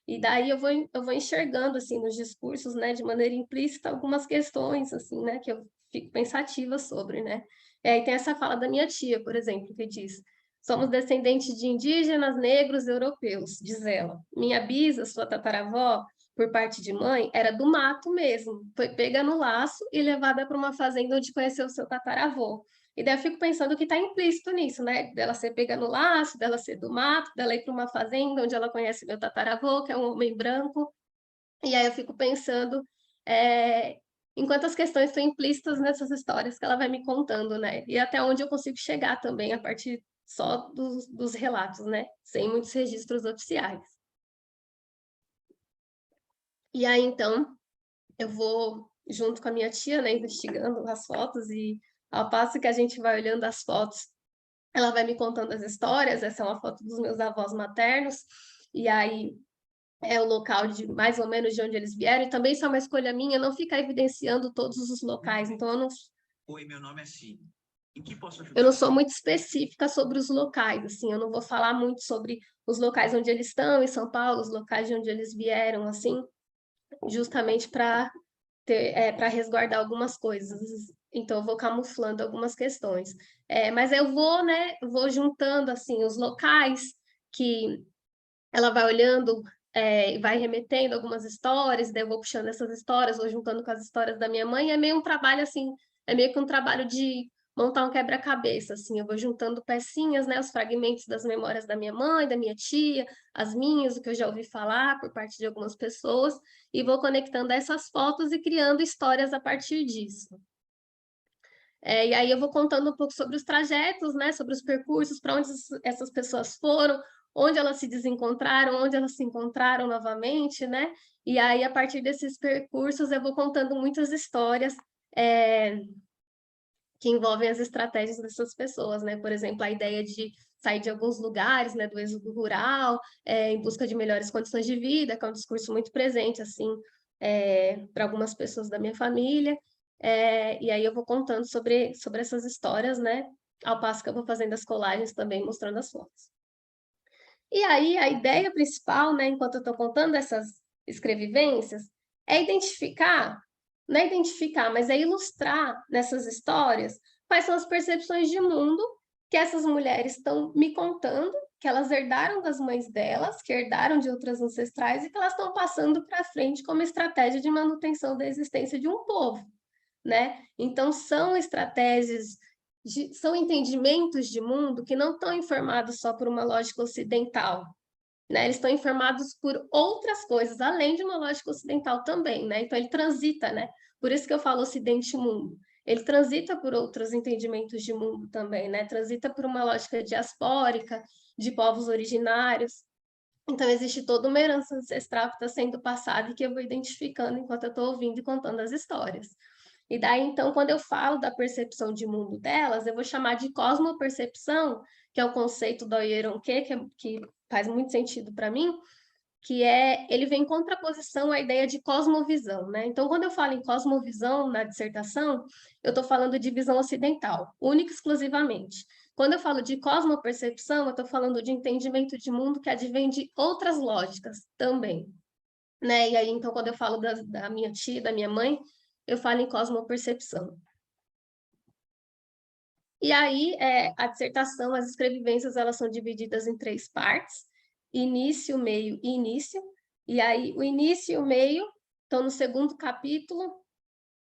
E daí eu vou enxergando, assim, nos discursos, né, de maneira implícita, algumas questões, assim, né, que eu fico pensativa sobre, né. E tem essa fala da minha tia, por exemplo, que diz: somos descendentes de indígenas, negros, europeus, diz ela. Minha bisa, sua tataravó, por parte de mãe, era do mato mesmo. Foi pega no laço e levada para uma fazenda onde conheceu o seu tataravô. E daí eu fico pensando que está implícito nisso, né? Dela ser pega no laço, dela ser do mato, dela ir para uma fazenda onde ela conhece meu tataravô, que é um homem branco. E aí eu fico pensando em quantas questões estão implícitas nessas histórias que ela vai me contando, né? E até onde eu consigo chegar também a partir só dos relatos, né? Sem muitos registros oficiais. E aí, então, eu vou junto com a minha tia, né, investigando as fotos, e ao passo que a gente vai olhando as fotos, ela vai me contando as histórias. Essa é uma foto dos meus avós maternos, e aí é o local de mais ou menos de onde eles vieram, e também isso é uma escolha minha, não ficar evidenciando todos os locais, então eu não... Oi, meu nome é Cid. Em que posso ajudar? Eu não sou muito específica sobre os locais, assim, eu não vou falar muito sobre os locais onde eles estão, em São Paulo, os locais de onde eles vieram, assim, justamente para resguardar algumas coisas. Então, eu vou camuflando algumas questões. Mas eu vou, né, juntando, assim, os locais que ela vai olhando, vai remetendo algumas histórias, daí eu vou puxando essas histórias, vou juntando com as histórias da minha mãe. É meio um trabalho, assim, é meio que um trabalho de montar um quebra-cabeça, assim, eu vou juntando pecinhas, né, os fragmentos das memórias da minha mãe, da minha tia, as minhas, o que eu já ouvi falar por parte de algumas pessoas, e vou conectando essas fotos e criando histórias a partir disso. E aí eu vou contando um pouco sobre os trajetos, né, sobre os percursos, para onde essas pessoas foram, onde elas se desencontraram, onde elas se encontraram novamente, né? E aí, a partir desses percursos, eu vou contando muitas histórias que envolvem as estratégias dessas pessoas, né? Por exemplo, a ideia de sair de alguns lugares, né, do êxodo rural, em busca de melhores condições de vida, que é um discurso muito presente, assim, para algumas pessoas da minha família. E aí eu vou contando sobre essas histórias, né? Ao passo que eu vou fazendo as colagens também, mostrando as fotos. E aí a ideia principal, né, enquanto eu estou contando essas escrevivências, é identificar, não é identificar, mas é ilustrar nessas histórias quais são as percepções de mundo que essas mulheres estão me contando, que elas herdaram das mães delas, que herdaram de outras ancestrais e que elas estão passando para frente como estratégia de manutenção da existência de um povo, né? Então, são estratégias, são entendimentos de mundo que não estão informados só por uma lógica ocidental, né? Eles estão informados por outras coisas, além de uma lógica ocidental também, né? Então, ele transita, né? Por isso que eu falo ocidente e mundo. Ele transita por outros entendimentos de mundo também, né? Transita por uma lógica diaspórica, de povos originários. Então, existe toda uma herança ancestral que está sendo passada e que eu vou identificando enquanto eu estou ouvindo e contando as histórias. E daí, então, quando eu falo da percepção de mundo delas, eu vou chamar de cosmopercepção, que é o conceito do Oyeronke, que faz muito sentido para mim, que ele vem em contraposição à ideia de cosmovisão, né? Então, quando eu falo em cosmovisão na dissertação, eu estou falando de visão ocidental, única e exclusivamente. Quando eu falo de cosmopercepção, eu estou falando de entendimento de mundo que advém de outras lógicas também, né? E aí, então, quando eu falo da minha tia, da minha mãe, eu falo em cosmopercepção. E aí, a dissertação, as escrevivências, elas são divididas em 3 partes: início, meio e início. E aí, o início e o meio estão no 2º capítulo,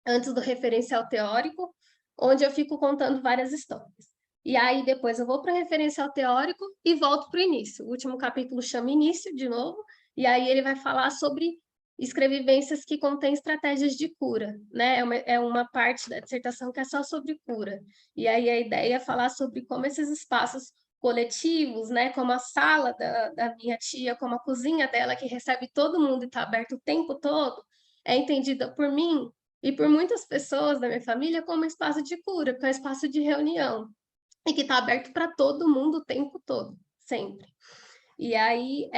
antes do referencial teórico, onde eu fico contando várias histórias. E aí, depois eu vou para o referencial teórico e volto para o início. O último capítulo chama início, de novo, e aí ele vai falar sobre escrevivências que contêm estratégias de cura, né? É uma parte da dissertação que é só sobre cura. E aí a ideia é falar sobre como esses espaços coletivos, né, como a sala da minha tia, como a cozinha dela, que recebe todo mundo e está aberto o tempo todo, é entendida por mim e por muitas pessoas da minha família como um espaço de cura, que é um espaço de reunião, e que está aberto para todo mundo o tempo todo, sempre. E aí,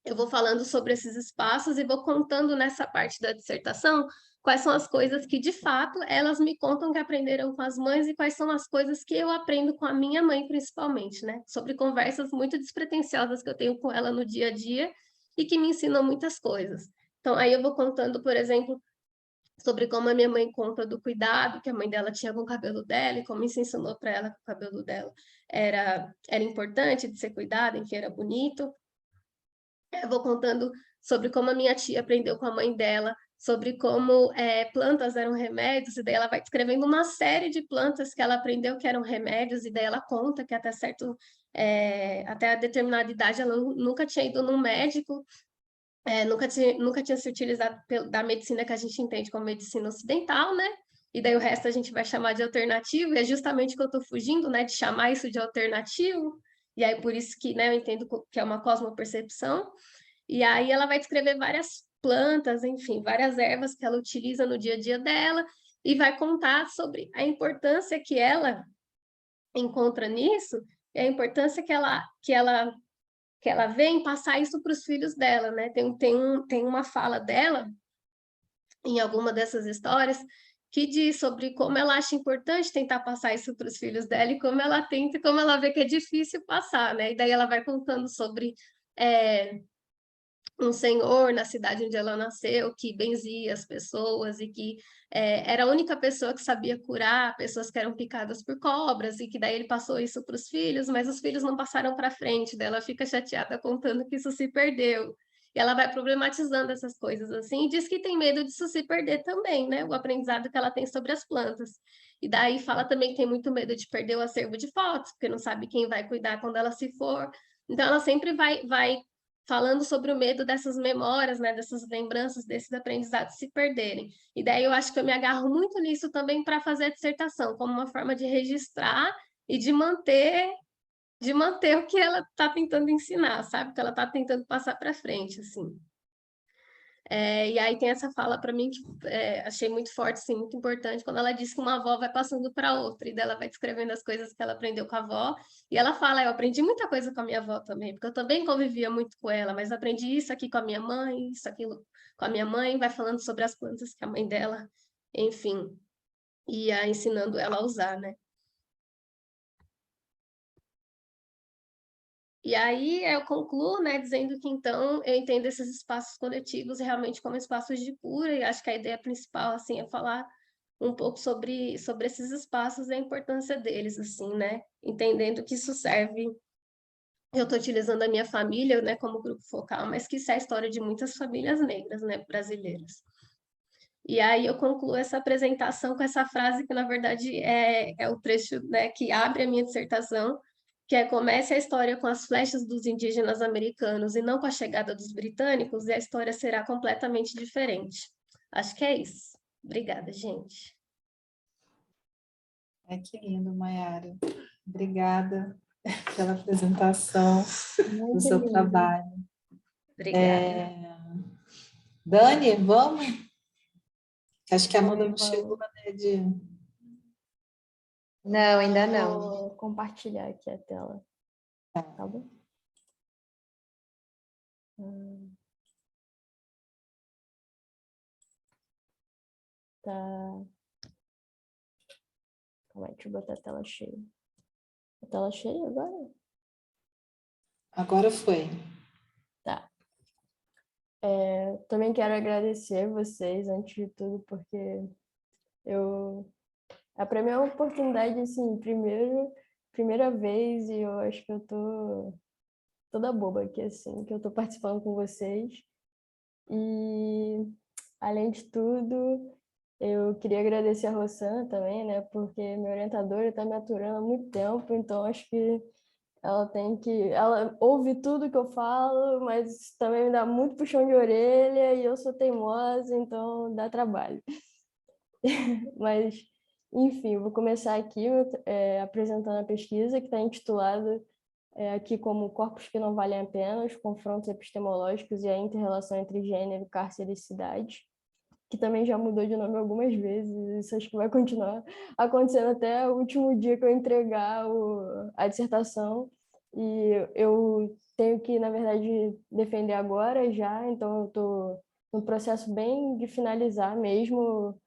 eu vou falando sobre esses espaços e vou contando nessa parte da dissertação quais são as coisas que, de fato, elas me contam que aprenderam com as mães e quais são as coisas que eu aprendo com a minha mãe, principalmente, né? Sobre conversas muito despretensiosas que eu tenho com ela no dia a dia e que me ensinam muitas coisas. Então, aí eu vou contando, por exemplo, sobre como a minha mãe conta do cuidado que a mãe dela tinha com o cabelo dela e como isso ensinou para ela que o cabelo dela era importante de ser cuidado, enfim, era bonito. Eu vou contando sobre como a minha tia aprendeu com a mãe dela, sobre como plantas eram remédios, e daí ela vai descrevendo uma série de plantas que ela aprendeu que eram remédios, e daí ela conta que até a determinada idade ela nunca tinha ido num médico, nunca tinha se utilizado da medicina que a gente entende como medicina ocidental, né? E daí o resto a gente vai chamar de alternativo, e é justamente que eu estou fugindo, né, de chamar isso de alternativo, e aí por isso que, né, eu entendo que é uma cosmopercepção. E aí ela vai descrever várias plantas, enfim, várias ervas que ela utiliza no dia a dia dela, e vai contar sobre a importância que ela encontra nisso, e a importância que ela vê em passar isso para os filhos dela, né? Tem uma fala dela, em alguma dessas histórias, que diz sobre como ela acha importante tentar passar isso para os filhos dela e como ela tenta e como ela vê que é difícil passar, né? E daí ela vai contando sobre um senhor na cidade onde ela nasceu que benzia as pessoas e que era a única pessoa que sabia curar pessoas que eram picadas por cobras e que daí ele passou isso para os filhos, mas os filhos não passaram para frente, daí ela fica chateada contando que isso se perdeu. E ela vai problematizando essas coisas assim e diz que tem medo disso se perder também, né? O aprendizado que ela tem sobre as plantas. E daí fala também que tem muito medo de perder o acervo de fotos, porque não sabe quem vai cuidar quando ela se for. Então ela sempre vai falando sobre o medo dessas memórias, né, dessas lembranças, desses aprendizados se perderem. E daí eu acho que eu me agarro muito nisso também para fazer a dissertação, como uma forma de registrar e de manter o que ela está tentando ensinar, sabe? O que ela está tentando passar para frente, assim. E aí tem essa fala para mim que achei muito forte, assim, muito importante, quando ela diz que uma avó vai passando para outra, e dela vai descrevendo as coisas que ela aprendeu com a avó, e ela fala, eu aprendi muita coisa com a minha avó também, porque eu também convivia muito com ela, mas aprendi isso aqui com a minha mãe, isso, aquilo com a minha mãe, vai falando sobre as plantas que a mãe dela, enfim, ia ensinando ela a usar, né? E aí eu concluo, né, dizendo que então eu entendo esses espaços coletivos realmente como espaços de cura, e acho que a ideia principal, assim, é falar um pouco sobre esses espaços e a importância deles, assim, né, entendendo que isso serve, eu estou utilizando a minha família, né, como grupo focal, mas que isso é a história de muitas famílias negras, né, brasileiras. E aí eu concluo essa apresentação com essa frase que, na verdade, é o trecho, né, que abre a minha dissertação, que é: comece a história com as flechas dos indígenas americanos e não com a chegada dos britânicos, e a história será completamente diferente. Acho que é isso. Obrigada, gente. Que lindo, Maiara. Obrigada pela apresentação do seu trabalho. Obrigada. Dani, vamos? Acho que a Amanda não chegou, né? Não, ainda não. Vou compartilhar aqui a tela. Tá bom? Tá. Calma aí, deixa eu botar a tela cheia. A tela cheia agora? Agora foi. Tá. Também quero agradecer vocês, antes de tudo, porque para mim é uma oportunidade, assim, primeira vez, e eu acho que eu tô toda boba aqui, assim, que eu tô participando com vocês. E, além de tudo, eu queria agradecer a Rossana também, né, porque minha orientadora está me aturando há muito tempo, então acho que ela ouve tudo que eu falo, mas também me dá muito puxão de orelha, e eu sou teimosa, então dá trabalho. Mas, enfim, vou começar aqui apresentando a pesquisa, que está intitulada aqui como Corpos que não valem a pena, os confrontos epistemológicos e a inter-relação entre gênero, cárcere e cidade, que também já mudou de nome algumas vezes, isso acho que vai continuar acontecendo até o último dia que eu entregar a dissertação, e eu tenho que, na verdade, defender agora já, então eu estou no processo bem de finalizar mesmo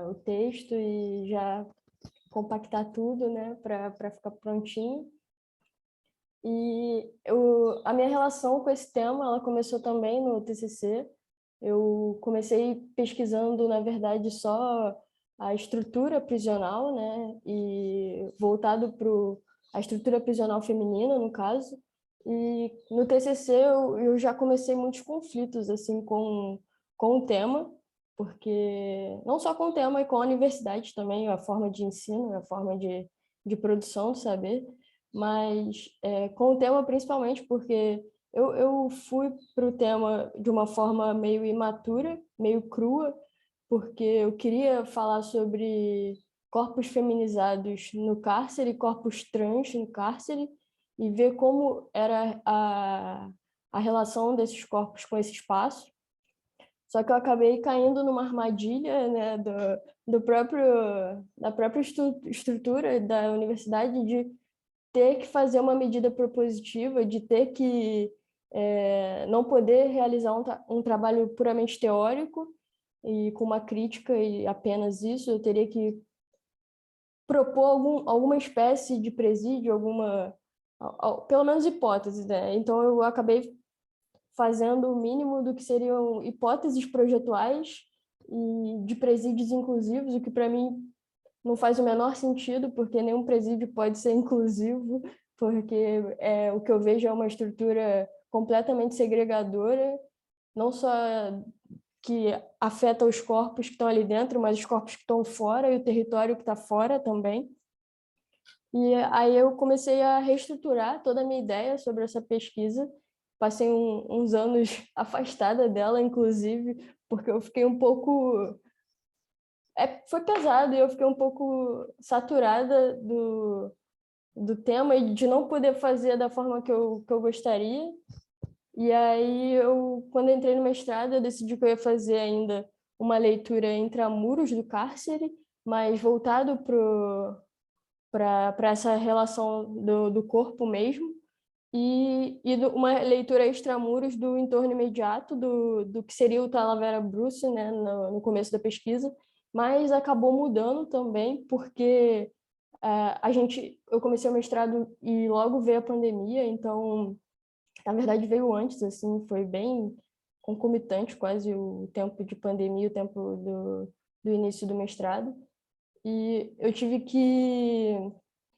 o texto e já compactar tudo, né, para ficar prontinho. E a minha relação com esse tema, ela começou também no TCC. Eu comecei pesquisando, na verdade, só a estrutura prisional, né, e voltado para a estrutura prisional feminina, no caso. E no TCC eu já comecei muitos conflitos assim com o tema, porque não só com o tema, e com a universidade também, a forma de ensino, a forma de produção do saber, mas com o tema principalmente porque eu fui para o tema de uma forma meio imatura, meio crua, porque eu queria falar sobre corpos feminizados no cárcere, corpos trans no cárcere, e ver como era a relação desses corpos com esse espaço. Só que eu acabei caindo numa armadilha, né, da própria estrutura da universidade de ter que fazer uma medida propositiva, de ter que não poder realizar um trabalho puramente teórico e com uma crítica e apenas isso. Eu teria que propor alguma espécie de presídio, pelo menos hipótese, né? Então eu acabei fazendo o mínimo do que seriam hipóteses projetuais e de presídios inclusivos, o que para mim não faz o menor sentido, porque nenhum presídio pode ser inclusivo, porque o que eu vejo é uma estrutura completamente segregadora, não só que afeta os corpos que estão ali dentro, mas os corpos que estão fora e o território que está fora também. E aí eu comecei a reestruturar toda a minha ideia sobre essa pesquisa. Passei uns anos afastada dela, inclusive, porque eu fiquei um pouco... foi pesado e eu fiquei um pouco saturada do tema e de não poder fazer da forma que eu gostaria. E aí, quando eu entrei no mestrado, eu decidi que eu ia fazer ainda uma leitura intramuros do cárcere, mas voltado para essa relação do corpo mesmo, e uma leitura extramuros do entorno imediato do que seria o Talavera Bruce, né, no começo da pesquisa, mas acabou mudando também, porque eu comecei o mestrado e logo veio a pandemia, então, na verdade, veio antes, assim, foi bem concomitante quase o tempo de pandemia, o tempo do início do mestrado, e eu tive que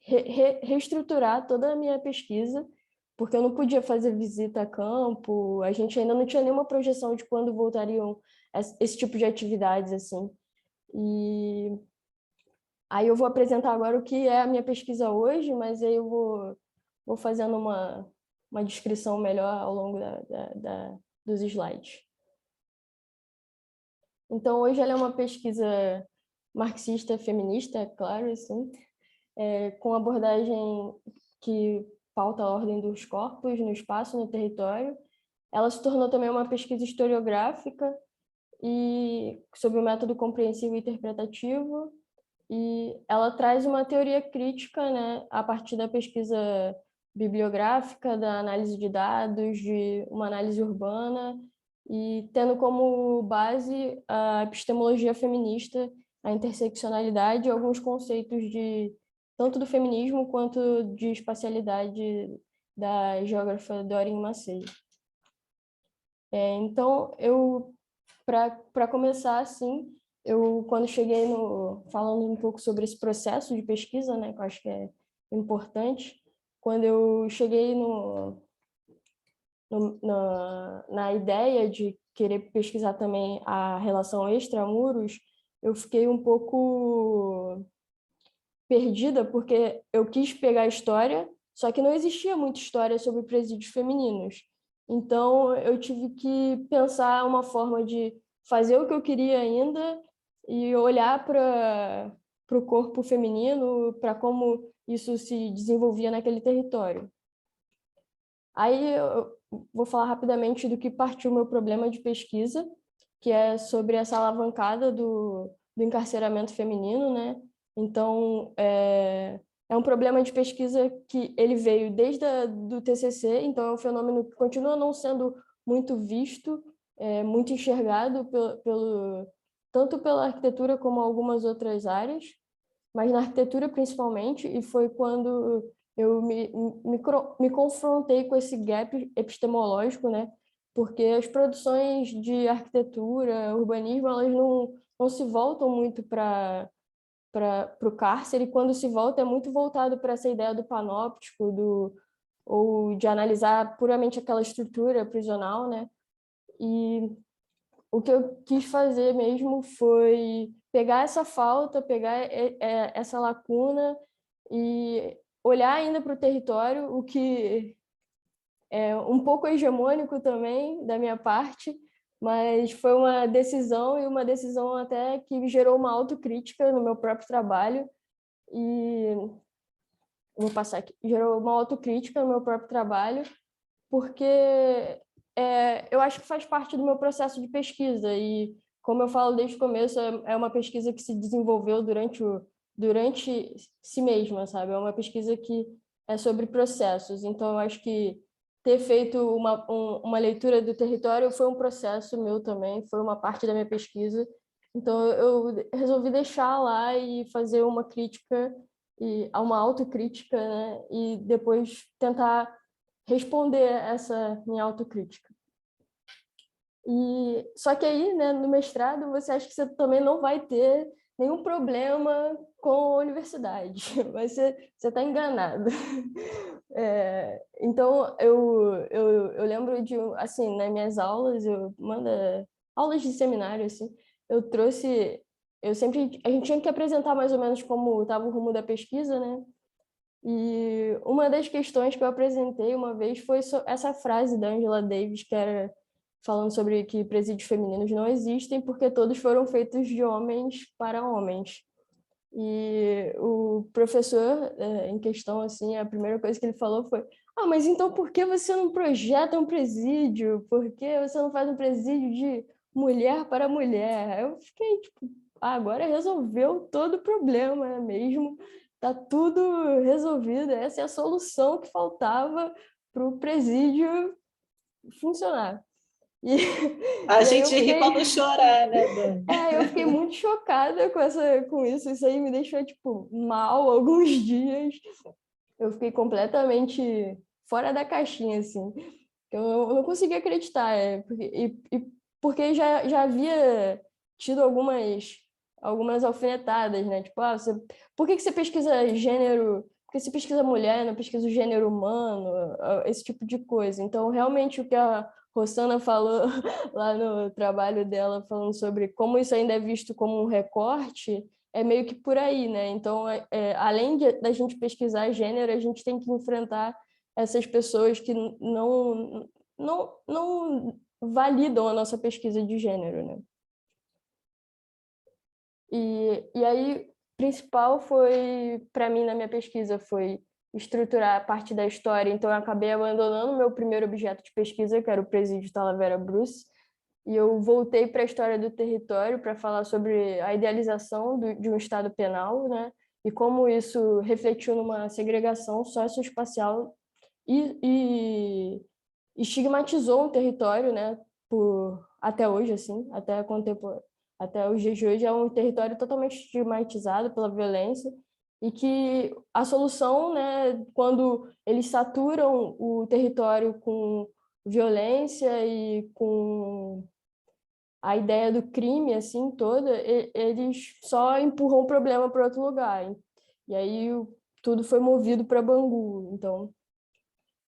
reestruturar toda a minha pesquisa, porque eu não podia fazer visita a campo, a gente ainda não tinha nenhuma projeção de quando voltariam esse tipo de atividades, assim. E aí eu vou apresentar agora o que é a minha pesquisa hoje, mas aí eu vou fazendo uma descrição melhor ao longo dos slides. Então, hoje ela é uma pesquisa marxista feminista, é claro, assim, com abordagem que pauta a ordem dos corpos no espaço, no território. Ela se tornou também uma pesquisa historiográfica e sobre o método compreensivo e interpretativo, e ela traz uma teoria crítica, né, a partir da pesquisa bibliográfica, da análise de dados, de uma análise urbana, e tendo como base a epistemologia feminista, a interseccionalidade e alguns conceitos tanto do feminismo quanto de espacialidade da geógrafa Doreen Massey. Então, para começar, assim, quando cheguei falando um pouco sobre esse processo de pesquisa, né, que eu acho que é importante, quando eu cheguei na ideia de querer pesquisar também a relação extramuros, eu fiquei um pouco perdida, porque eu quis pegar a história, só que não existia muita história sobre presídios femininos. Então, eu tive que pensar uma forma de fazer o que eu queria ainda e olhar para o corpo feminino, para como isso se desenvolvia naquele território. Aí eu vou falar rapidamente do que partiu o meu problema de pesquisa, que é sobre essa alavancada do encarceramento feminino, né? Então, é um problema de pesquisa que ele veio desde do TCC, então é um fenômeno que continua não sendo muito visto muito enxergado tanto pela arquitetura como algumas outras áreas, mas na arquitetura principalmente, e foi quando eu me confrontei com esse gap epistemológico, né? Porque as produções de arquitetura, urbanismo, elas não se voltam muito para o cárcere, e quando se volta é muito voltado para essa ideia do panóptico, ou de analisar puramente aquela estrutura prisional, né? E o que eu quis fazer mesmo foi pegar essa falta, pegar essa lacuna e olhar ainda para o território, o que é um pouco hegemônico também da minha parte, mas foi uma decisão, e uma decisão até que gerou uma autocrítica no meu próprio trabalho, e vou passar aqui, gerou uma autocrítica no meu próprio trabalho, porque eu acho que faz parte do meu processo de pesquisa, e como eu falo desde o começo, é uma pesquisa que se desenvolveu durante si mesma, sabe? É uma pesquisa que é sobre processos, então eu acho que ter feito uma leitura do território foi um processo meu também, foi uma parte da minha pesquisa, então eu resolvi deixar lá e fazer uma crítica, e uma autocrítica, né? E depois tentar responder essa minha autocrítica. E só que aí, né, no mestrado, você acha que você também não vai ter nenhum problema com a universidade, mas você está enganado. Então, eu lembro de, assim, nas minhas aulas, aulas de seminário, assim, a gente tinha que apresentar mais ou menos como estava o rumo da pesquisa, né? E uma das questões que eu apresentei uma vez foi essa frase da Angela Davis, que era falando sobre que presídios femininos não existem porque todos foram feitos de homens para homens. E o professor em questão, assim, a primeira coisa que ele falou foi: mas então por que você não projeta um presídio? Por que você não faz um presídio de mulher para mulher? Eu fiquei tipo, agora resolveu todo o problema mesmo. Tá tudo resolvido, essa é a solução que faltava para o presídio funcionar. E, A e aí eu gente ri fiquei, para não chorar, né, Dani? eu fiquei muito chocada com isso. Isso aí me deixou tipo mal alguns dias. Eu fiquei completamente fora da caixinha, assim. Eu não conseguia acreditar, porque já havia tido algumas alfinetadas, né? Tipo, por que você pesquisa gênero? Por que você pesquisa mulher, não pesquisa o gênero humano? Esse tipo de coisa. Então, realmente, o que a Rossana falou lá no trabalho dela, falando sobre como isso ainda é visto como um recorte, é meio que por aí, né? Então, além da gente pesquisar gênero, a gente tem que enfrentar essas pessoas que não validam a nossa pesquisa de gênero, né? E aí, principal foi, para mim, na minha pesquisa, foi estruturar a parte da história. Então, eu acabei abandonando o meu primeiro objeto de pesquisa, que era o Presídio Talavera Bruce, e eu voltei para a história do território para falar sobre a idealização de um Estado penal, né? E como isso refletiu numa segregação socioespacial e estigmatizou um território, né? Até hoje, assim, até os dias de hoje, é um território totalmente estigmatizado pela violência, e que a solução, né, quando eles saturam o território com violência e com a ideia do crime, assim, toda, eles só empurram o problema para outro lugar. E aí tudo foi movido para Bangu, então,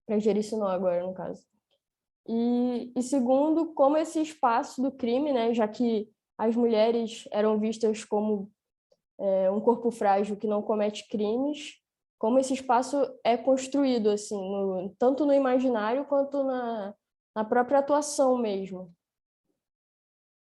para Jericinó agora, no caso. E segundo, como esse espaço do crime, né, já que as mulheres eram vistas como um corpo frágil que não comete crimes, como esse espaço é construído, assim, tanto no imaginário quanto na própria atuação mesmo.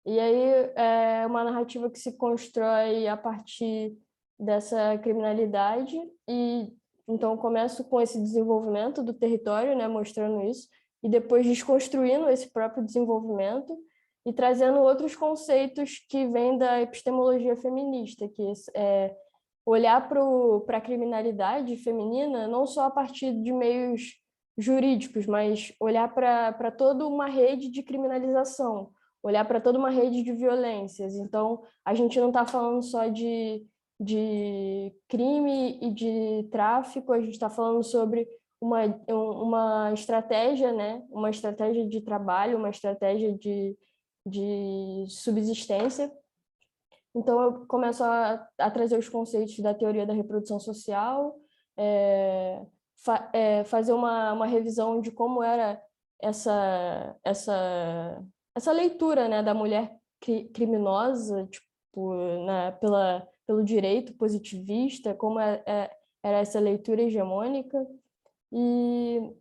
E aí é uma narrativa que se constrói a partir dessa criminalidade, e então começo com esse desenvolvimento do território, né, mostrando isso, e depois desconstruindo esse próprio desenvolvimento e trazendo outros conceitos que vêm da epistemologia feminista, que é olhar para a criminalidade feminina não só a partir de meios jurídicos, mas olhar para toda uma rede de criminalização, olhar para toda uma rede de violências. Então, a gente não está falando só de crime e de tráfico, a gente está falando sobre uma estratégia, né? Uma estratégia de trabalho, uma estratégia de subsistência. Então, eu começo a trazer os conceitos da teoria da reprodução social, fazer uma revisão de como era essa leitura, né, da mulher criminosa, tipo, pelo direito positivista, como era essa leitura hegemônica. E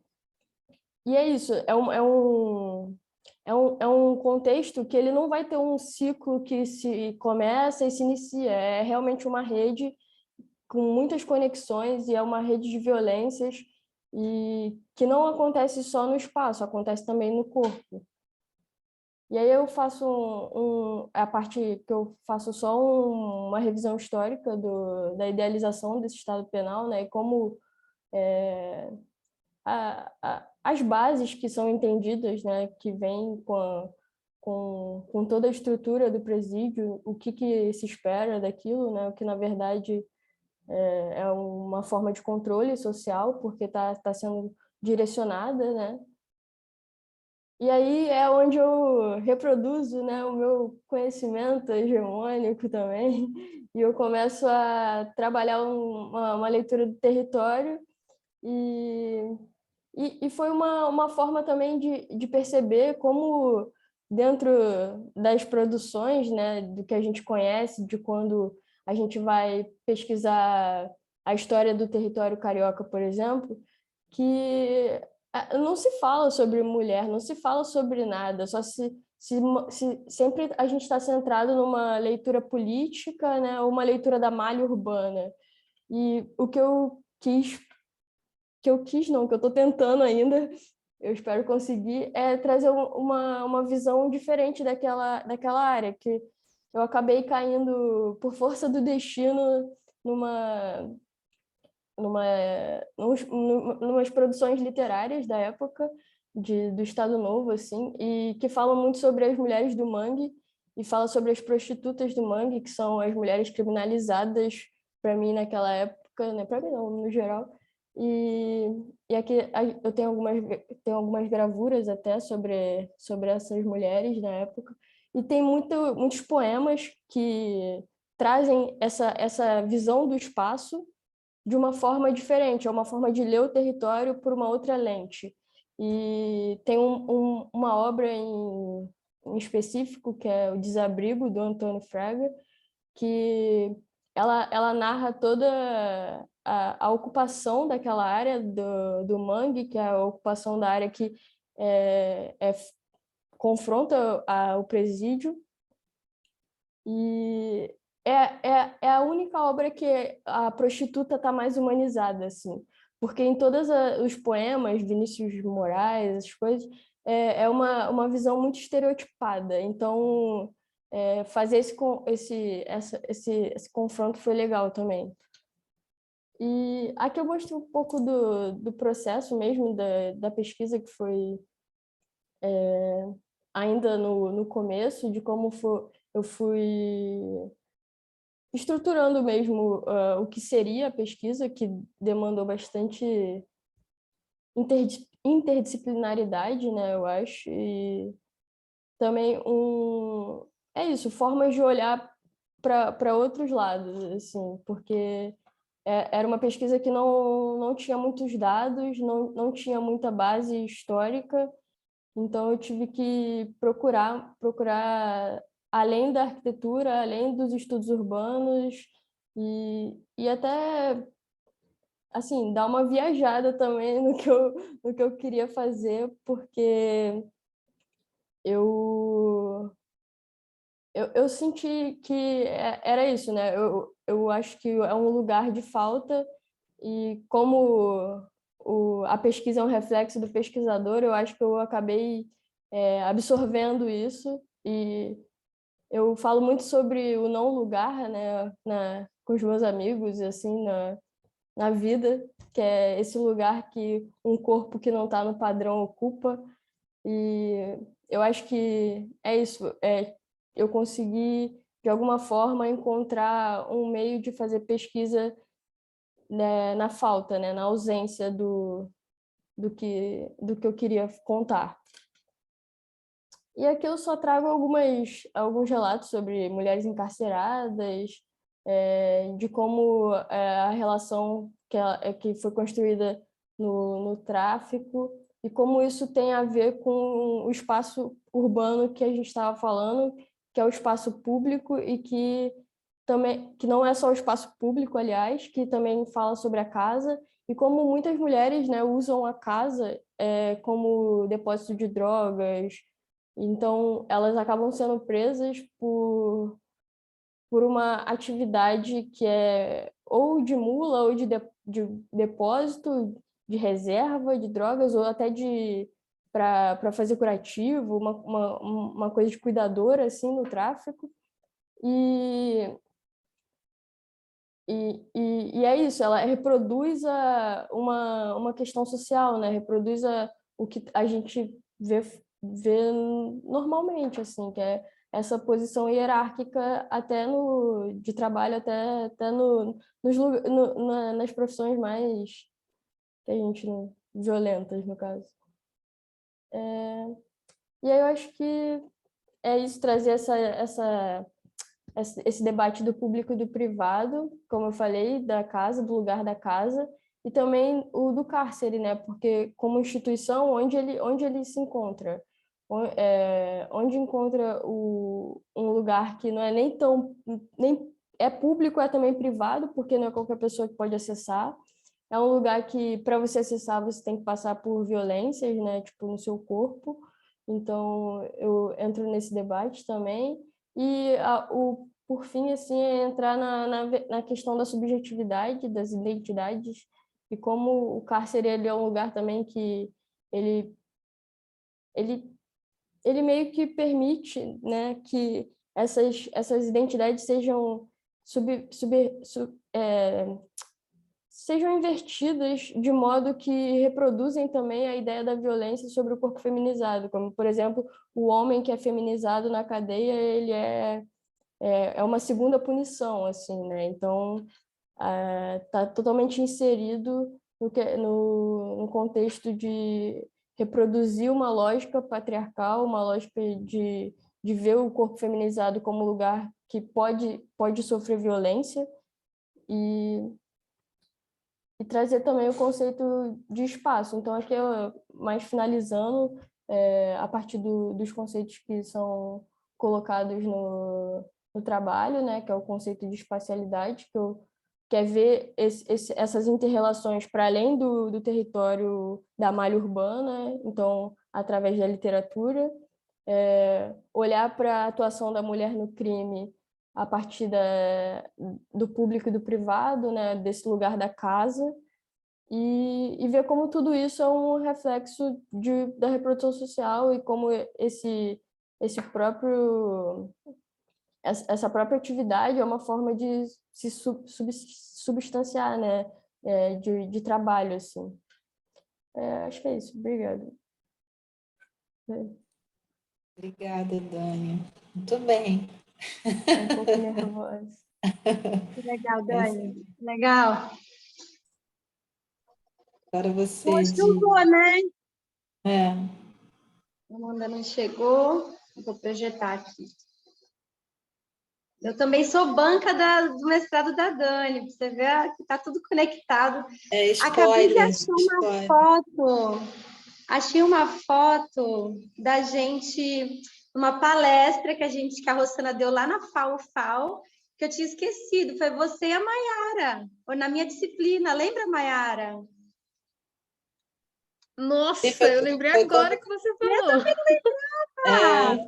é isso, é um contexto que ele não vai ter um ciclo que se começa e se inicia, é realmente uma rede com muitas conexões e é uma rede de violências e que não acontece só no espaço, acontece também no corpo. E aí eu faço a parte que eu faço só uma revisão histórica da idealização desse Estado penal, né, e como as bases que são entendidas, né, que vêm com toda a estrutura do presídio, o que se espera daquilo, né, o que na verdade é uma forma de controle social, porque tá sendo direcionada, né? E aí é onde eu reproduzo, né, o meu conhecimento hegemônico também, e eu começo a trabalhar uma leitura do território, e foi uma forma também de perceber como dentro das produções, né, do que a gente conhece, de quando a gente vai pesquisar a história do território carioca, por exemplo, que não se fala sobre mulher, não se fala sobre nada, só sempre a gente está centrado numa leitura política, né, ou uma leitura da malha urbana. E o que eu quis não, que eu estou tentando ainda, eu espero conseguir, é trazer uma visão diferente daquela área, que eu acabei caindo por força do destino numas produções literárias da época do Estado Novo, assim, e que falam muito sobre as mulheres do mangue e fala sobre as prostitutas do mangue, que são as mulheres criminalizadas para mim naquela época, né? Para mim não, no geral. E aqui eu tenho algumas gravuras até sobre essas mulheres na época, e tem muitos poemas que trazem essa visão do espaço de uma forma diferente, é uma forma de ler o território por uma outra lente. E tem uma obra em específico, que é O Desabrigo, do Antônio Fraga, que ela narra toda a ocupação daquela área do mangue, que é a ocupação da área que confronta o presídio. E é a única obra que a prostituta está mais humanizada, assim, porque em todos os poemas, Vinícius de Moraes, essas coisas, é uma visão muito estereotipada. Então, fazer esse confronto foi legal também. E aqui eu mostro um pouco do processo mesmo da pesquisa, que foi ainda no começo, de como eu fui estruturando mesmo o que seria a pesquisa, que demandou bastante interdisciplinaridade, né, eu acho, e também é isso, formas de olhar para outros lados, assim, porque era uma pesquisa que não tinha muitos dados, não tinha muita base histórica, então eu tive que procurar além da arquitetura, além dos estudos urbanos, e até assim, dar uma viajada também no que eu queria fazer, porque eu senti que era isso, né? Eu acho que é um lugar de falta, e como a pesquisa é um reflexo do pesquisador, eu acho que eu acabei absorvendo isso, e eu falo muito sobre o não lugar, né, com os meus amigos, assim, na vida, que é esse lugar que um corpo que não está no padrão ocupa. E eu acho que é isso, eu consegui, de alguma forma, encontrar um meio de fazer pesquisa, né, na falta, né, na ausência do que eu queria contar. E aqui eu só trago alguns relatos sobre mulheres encarceradas, de como a relação que foi construída no tráfico e como isso tem a ver com o espaço urbano que a gente estava falando, que é o espaço público e que não é só o espaço público, aliás, que também fala sobre a casa e como muitas mulheres, né, usam a casa como depósito de drogas. Então, elas acabam sendo presas por uma atividade que é ou de mula ou de depósito, de reserva de drogas, ou até para fazer curativo, uma coisa de cuidadora assim, no tráfico. E é isso, ela reproduz uma questão social, né? Reproduz o que a gente vê normalmente, assim, que é essa posição hierárquica de trabalho, até nas profissões mais que a gente violentas, no caso. E aí eu acho que é isso, trazer esse debate do público e do privado, como eu falei, da casa, do lugar da casa, e também o do cárcere, né? Porque como instituição, onde ele se encontra? Onde encontra um lugar que não é nem é público, é também privado, porque não é qualquer pessoa que pode acessar. É um lugar que, para você acessar, você tem que passar por violências, né? Tipo, no seu corpo. Então, eu entro nesse debate também. E por fim, assim, é entrar na questão da subjetividade, das identidades, e como o cárcere ele é um lugar também que ele, ele, ele meio que permite, né, que essas identidades sejam invertidas de modo que reproduzem também a ideia da violência sobre o corpo feminizado, como, por exemplo, o homem que é feminizado na cadeia, ele é uma segunda punição, assim, né? Então, está totalmente inserido no contexto de reproduzir uma lógica patriarcal, uma lógica de ver o corpo feminizado como lugar que pode sofrer violência e trazer também o conceito de espaço. Então, aqui, mais finalizando, a partir dos conceitos que são colocados no trabalho, né, que é o conceito de espacialidade, que é ver essas inter-relações para além do território da malha urbana, então, através da literatura, olhar para a atuação da mulher no crime a partir do público e do privado, né, desse lugar da casa, e ver como tudo isso é um reflexo da reprodução social e como essa própria atividade é uma forma de se substanciar, né, de trabalho, assim. Acho que é isso. Obrigada. Obrigada, Dani. Muito bem. Um pouco nervosa. Que legal, Dani. Legal. Agora você, Hoje não vou, né? É. A Amanda não chegou. Vou projetar aqui. Eu também sou banca do mestrado da Dani. Você vê que está tudo conectado. Acabei de achar uma foto. Achei uma foto da gente, uma palestra que a Rosana deu lá na FAO, que eu tinha esquecido. Foi você e a Maiara, ou na minha disciplina. Lembra, Maiara? Nossa, eu lembrei agora que você falou.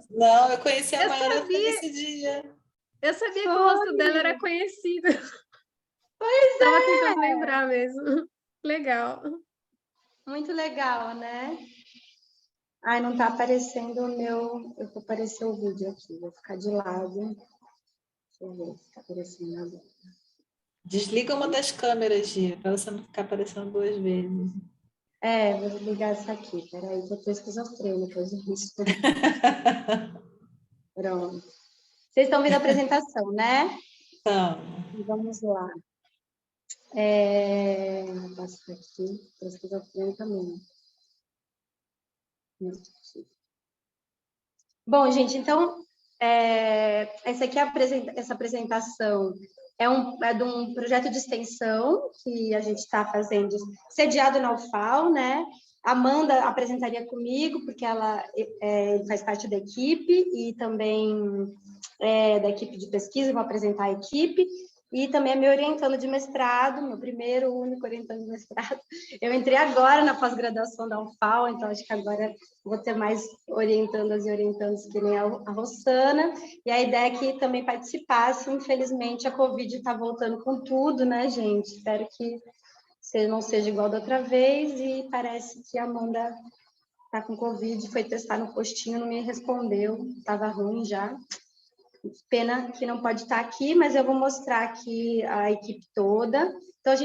Não, eu conheci a Maiara nesse dia. Eu sabia que o rosto dela era conhecido. Pois Estava tentando lembrar mesmo. Legal. Muito legal, né? Ai, não tá aparecendo o meu... Eu vou aparecer o vídeo aqui, vou ficar de lado. Deixa eu ver se tá aparecendo agora. Desliga uma das câmeras, Gia, para você não ficar aparecendo 2 vezes. Vou desligar essa aqui. Peraí, que eu tô esquizofrênica, gente. Pronto. Vocês estão vendo a apresentação, né? Então, Vamos lá. Vou passar aqui, tô esquizofrênica mesmo. Bom, gente, então, essa aqui essa apresentação é de um projeto de extensão que a gente está fazendo, sediado na UFAL, né? A Amanda apresentaria comigo, porque ela faz parte da equipe e também da equipe de pesquisa, vou apresentar a equipe. E também é meu orientando de mestrado, meu primeiro, único orientando de mestrado. Eu entrei agora na pós-graduação da UFAL, então acho que agora vou ter mais orientandas e orientandos que nem a Rossana. E a ideia é que também participasse. Infelizmente, a Covid está voltando com tudo, né, gente? Espero que não seja igual da outra vez. E parece que a Amanda está com Covid, foi testar no postinho, não me respondeu, estava ruim já. Pena que não pode estar aqui, mas eu vou mostrar aqui a equipe toda. Então,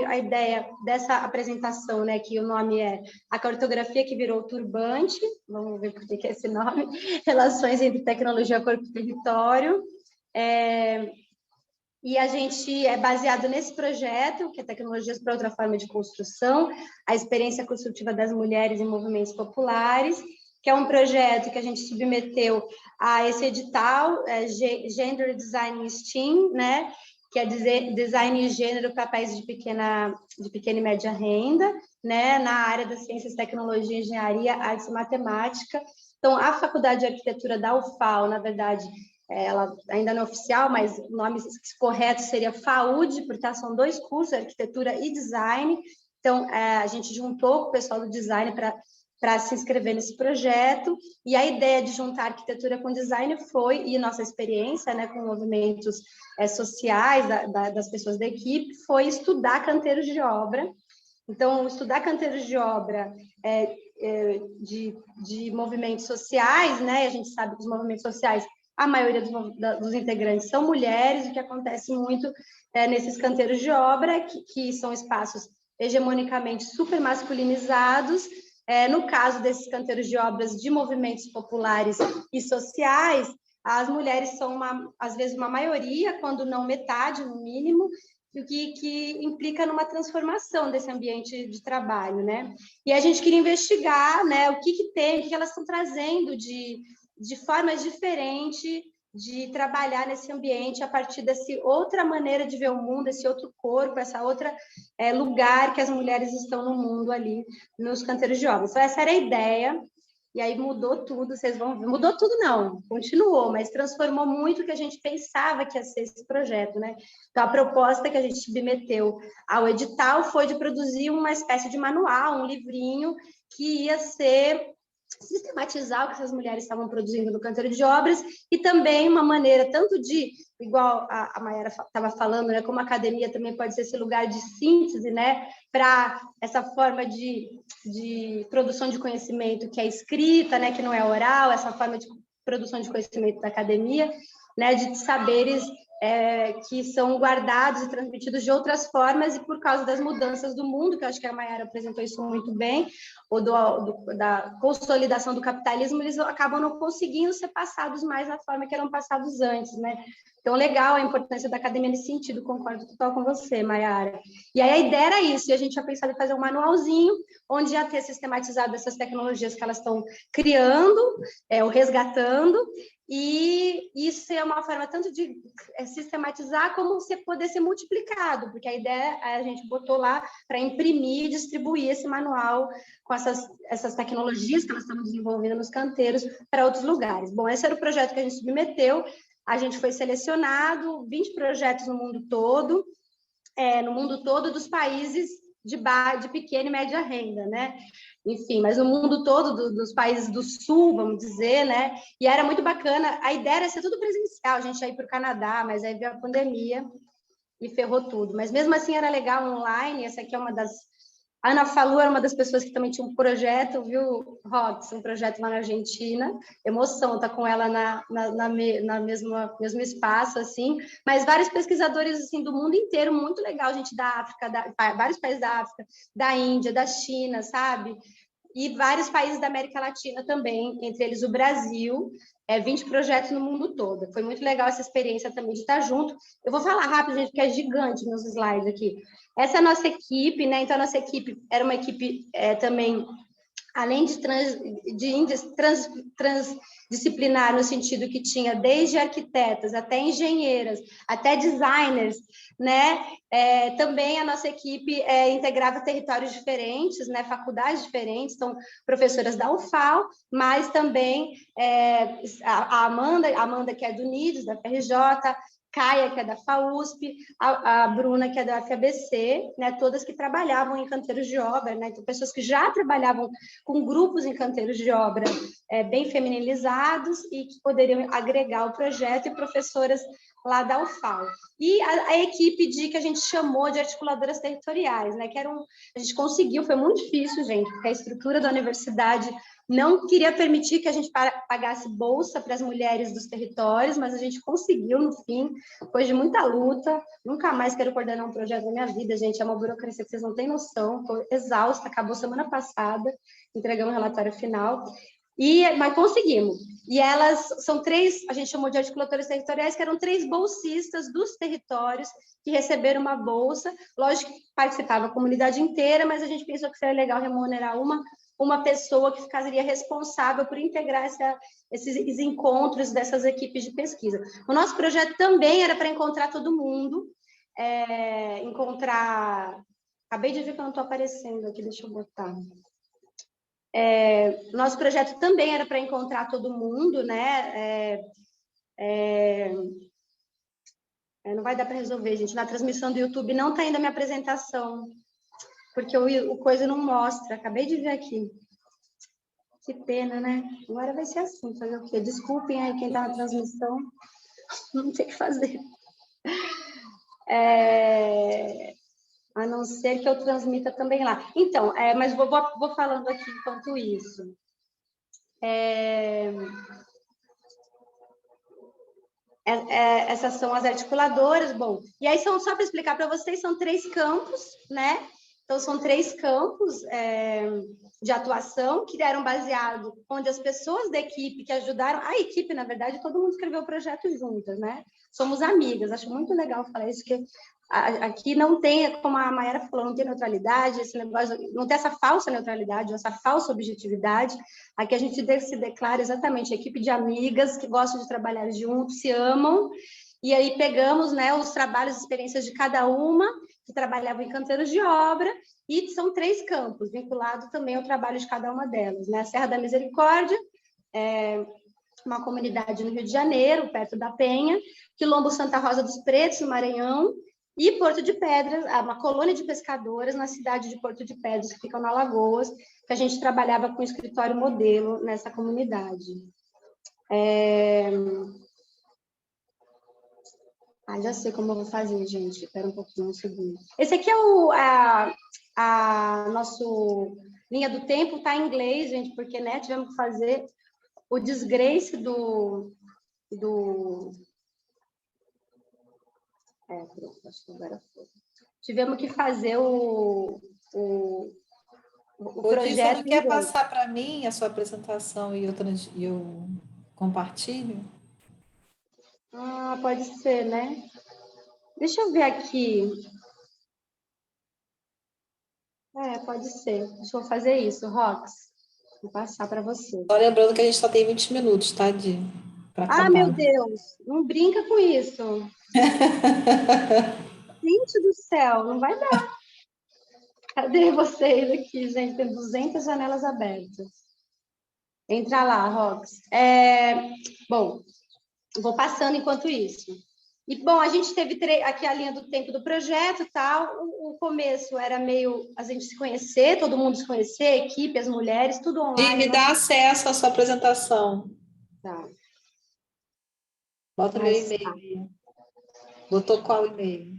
a ideia dessa apresentação, né, que o nome é A Cartografia que Virou Turbante, vamos ver por que é esse nome, Relações entre Tecnologia, Corpo e Território. E a gente é baseado nesse projeto, que é Tecnologias para Outra Forma de Construção, a experiência construtiva das mulheres em movimentos populares, que é um projeto que a gente submeteu a esse edital, Gender Design in STEAM, né? Que é dizer design e gênero para países de pequena e média renda, né? Na área das ciências, tecnologia, engenharia, artes e matemática. Então, a Faculdade de Arquitetura da UFAL, na verdade, ela ainda não é oficial, mas o nome correto seria FAUD, porque são 2 cursos, arquitetura e design. Então, a gente juntou com o pessoal do design para se inscrever nesse projeto, e a ideia de juntar arquitetura com design foi, e nossa experiência, né, com movimentos sociais das pessoas da equipe, foi estudar canteiros de obra. Então, estudar canteiros de obra de movimentos sociais, né, a gente sabe que os movimentos sociais, a maioria dos integrantes são mulheres, o que acontece muito nesses canteiros de obra, que são espaços hegemonicamente super masculinizados. No caso desses canteiros de obras de movimentos populares e sociais, as mulheres são, às vezes, uma maioria, quando não metade, no mínimo, o que implica numa transformação desse ambiente de trabalho, né? E a gente queria investigar, né, o que tem, o que elas estão trazendo de formas diferentes de trabalhar nesse ambiente a partir dessa outra maneira de ver o mundo, esse outro corpo, essa outra lugar que as mulheres estão no mundo ali, nos canteiros de obras. Então, essa era a ideia, e aí mudou tudo, vocês vão ver. Mudou tudo não, continuou, mas transformou muito o que a gente pensava que ia ser esse projeto, né? Então, a proposta que a gente submeteu ao edital foi de produzir uma espécie de manual, um livrinho, que ia ser sistematizar o que essas mulheres estavam produzindo no canteiro de obras e também uma maneira tanto de, igual a Mayara estava falando, né, como a academia também pode ser esse lugar de síntese, né, para essa forma de produção de conhecimento que é escrita, né, que não é oral, essa forma de produção de conhecimento da academia, né, de saberes que são guardados e transmitidos de outras formas e por causa das mudanças do mundo, que eu acho que a Mayara apresentou isso muito bem, ou da consolidação do capitalismo, eles acabam não conseguindo ser passados mais da forma que eram passados antes, né? Então, legal a importância da academia nesse sentido, concordo total com você, Mayara. E aí a ideia era isso, e a gente tinha pensado em fazer um manualzinho, onde ia ter sistematizado essas tecnologias que elas estão criando, ou resgatando, e isso é uma forma tanto de sistematizar como você poder ser multiplicado, porque a ideia a gente botou lá para imprimir e distribuir esse manual com essas tecnologias que elas estão desenvolvendo nos canteiros para outros lugares. Bom, esse era o projeto que a gente submeteu, a gente foi selecionado, 20 projetos no mundo todo dos países de pequena e média renda, né? Enfim, mas no mundo todo dos países do sul, vamos dizer, né? E era muito bacana, a ideia era ser tudo presencial, a gente ia ir para o Canadá, mas aí veio a pandemia e ferrou tudo. Mas mesmo assim era legal online, essa aqui é uma das A Ana Falu era uma das pessoas que também tinha um projeto, viu, Rox? Um projeto lá na Argentina. Emoção, tá com ela na mesmo espaço, assim. Mas vários pesquisadores, assim, do mundo inteiro, muito legal, gente da África, vários países da África, da Índia, da China, sabe? E vários países da América Latina também, entre eles o Brasil, 20 projetos no mundo todo. Foi muito legal essa experiência também de estar junto. Eu vou falar rápido, gente, porque é gigante meus slides aqui. Essa é a nossa equipe, né? Então, a nossa equipe era uma equipe também, além de transdisciplinar, no sentido que tinha desde arquitetas, até engenheiras, até designers, né? Também a nossa equipe integrava territórios diferentes, né? Faculdades diferentes, então, professoras da UFAL, mas também a Amanda, que é do NIDES, da FRJ, Caia, que é da FAUSP, a Bruna, que é da FABC, né, todas que trabalhavam em canteiros de obra, né, então pessoas que já trabalhavam com grupos em canteiros de obra bem feminilizados e que poderiam agregar o projeto, e professoras lá da UFAL. E a equipe que a gente chamou de articuladoras territoriais, né, que a gente conseguiu, foi muito difícil, gente, porque a estrutura da universidade não queria permitir que a gente pagasse bolsa para as mulheres dos territórios, mas a gente conseguiu, no fim, depois de muita luta. Nunca mais quero coordenar um projeto na minha vida, gente. É uma burocracia que vocês não têm noção. Estou exausta, acabou semana passada, entregamos o relatório final. Mas conseguimos. E elas são 3, a gente chamou de articuladores territoriais, que eram 3 bolsistas dos territórios que receberam uma bolsa. Lógico que participava a comunidade inteira, mas a gente pensou que seria legal remunerar uma pessoa que ficaria responsável por integrar esses encontros dessas equipes de pesquisa. O nosso projeto também era para encontrar todo mundo, Acabei de ver que eu não estou aparecendo aqui, deixa eu botar. Nosso projeto também era para encontrar todo mundo, né? Não vai dar para resolver, gente. Na transmissão do YouTube não está indo a minha apresentação, porque o coisa não mostra. Acabei de ver aqui. Que pena, né? Agora vai ser assim, fazer o quê? Desculpem aí quem está na transmissão, não tem o que fazer. A não ser que eu transmita também lá. Então, mas vou falando aqui enquanto isso. Essas são as articuladoras, bom. E aí, só para explicar para vocês, são 3 campos, né? Então, são 3 campos de atuação que eram baseados, onde as pessoas da equipe que ajudaram, a equipe, na verdade, todo mundo escreveu o projeto juntas, né? Somos amigas, acho muito legal falar isso, que aqui não tem, como a Mayara falou, não tem neutralidade, esse negócio, não tem essa falsa neutralidade, essa falsa objetividade. Aqui a gente se declara exatamente equipe de amigas que gostam de trabalhar juntos, se amam, e aí pegamos, né, os trabalhos e experiências de cada uma, que trabalhavam em canteiros de obra, e são 3 campos, vinculado também ao trabalho de cada uma delas, né? A Serra da Misericórdia, uma comunidade no Rio de Janeiro, perto da Penha, Quilombo Santa Rosa dos Pretos, no Maranhão, e Porto de Pedras, uma colônia de pescadoras na cidade de Porto de Pedras, que fica na Alagoas, que a gente trabalhava com escritório modelo nessa comunidade. Já sei como eu vou fazer, gente. Espera um pouquinho, um segundo. Esse aqui é a nosso linha do tempo, está em inglês, gente, porque, né, tivemos que fazer o disgrace do acho que agora foi. Tivemos que fazer o projeto. Você não quer passar para mim a sua apresentação e eu compartilho? Pode ser, né? Deixa eu ver aqui. Pode ser. Deixa eu fazer isso, Rox. Vou passar para você. Só lembrando que a gente só tem 20 minutos, tá, Di? Meu Deus! Não brinca com isso. Gente do céu, não vai dar. Cadê vocês aqui, gente? Tem 200 janelas abertas. Entra lá, Rox. Bom, vou passando enquanto isso. E, bom, a gente teve aqui a linha do tempo do projeto e tal. O começo era meio a gente se conhecer, todo mundo se conhecer, a equipe, as mulheres, tudo online. Me dá acesso à sua apresentação. Tá. Bota meu e-mail. Botou qual e-mail?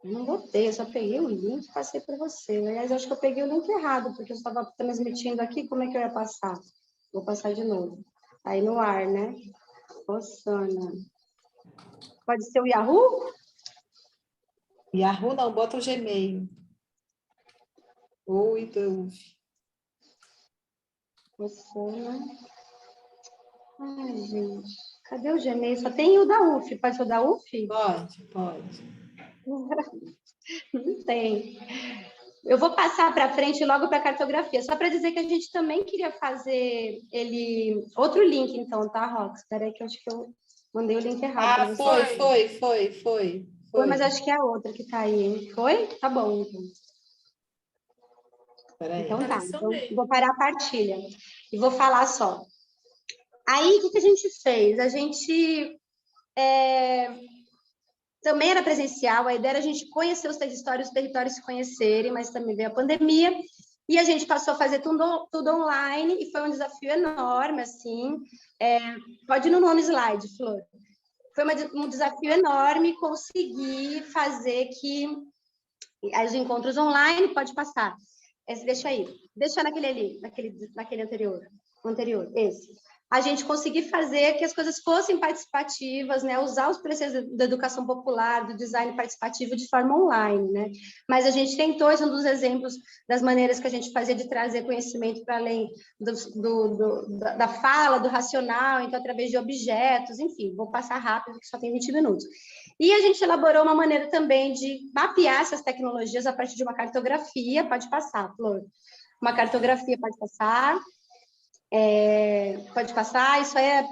Não botei, eu só peguei o link e passei para você. Aliás, eu acho que eu peguei o link errado, porque eu estava transmitindo aqui, como é que eu ia passar? Vou passar de novo. Aí no ar, né? Rosana. Pode ser o Yahoo? Yahoo não, bota o Gmail. Ou então. Rosana. Ai, gente. Cadê o Gmail? Só tem o da UF. Pode ser o da UF? Pode. Não tem. Eu vou passar para frente logo para a cartografia, só para dizer que a gente também queria fazer ele... Outro link, então, tá, Rox? Espera aí que eu acho que eu mandei o link errado para você. Foi. Foi, mas acho que é a outra que está aí, hein? Foi? Tá bom, então. Peraí. Então tá, então, vou parar a partilha e vou falar só. Aí, o que a gente fez? A gente também era presencial, a ideia era a gente conhecer os territórios se conhecerem, mas também veio a pandemia, e a gente passou a fazer tudo online, e foi um desafio enorme, assim. Pode ir no nome slide, Flor. Foi um desafio enorme conseguir fazer que os encontros online, pode passar. Esse deixa aí. Deixa naquele ali, naquele anterior, esse. A gente conseguir fazer que as coisas fossem participativas, né? Usar os preceitos da educação popular, do design participativo de forma online, né? Mas a gente tentou, esse é um dos exemplos das maneiras que a gente fazia de trazer conhecimento para além da fala, do racional, então através de objetos, enfim, vou passar rápido, que só tem 20 minutos. E a gente elaborou uma maneira também de mapear essas tecnologias a partir de uma cartografia, pode passar, Flor. Uma cartografia pode passar. Pode passar, isso é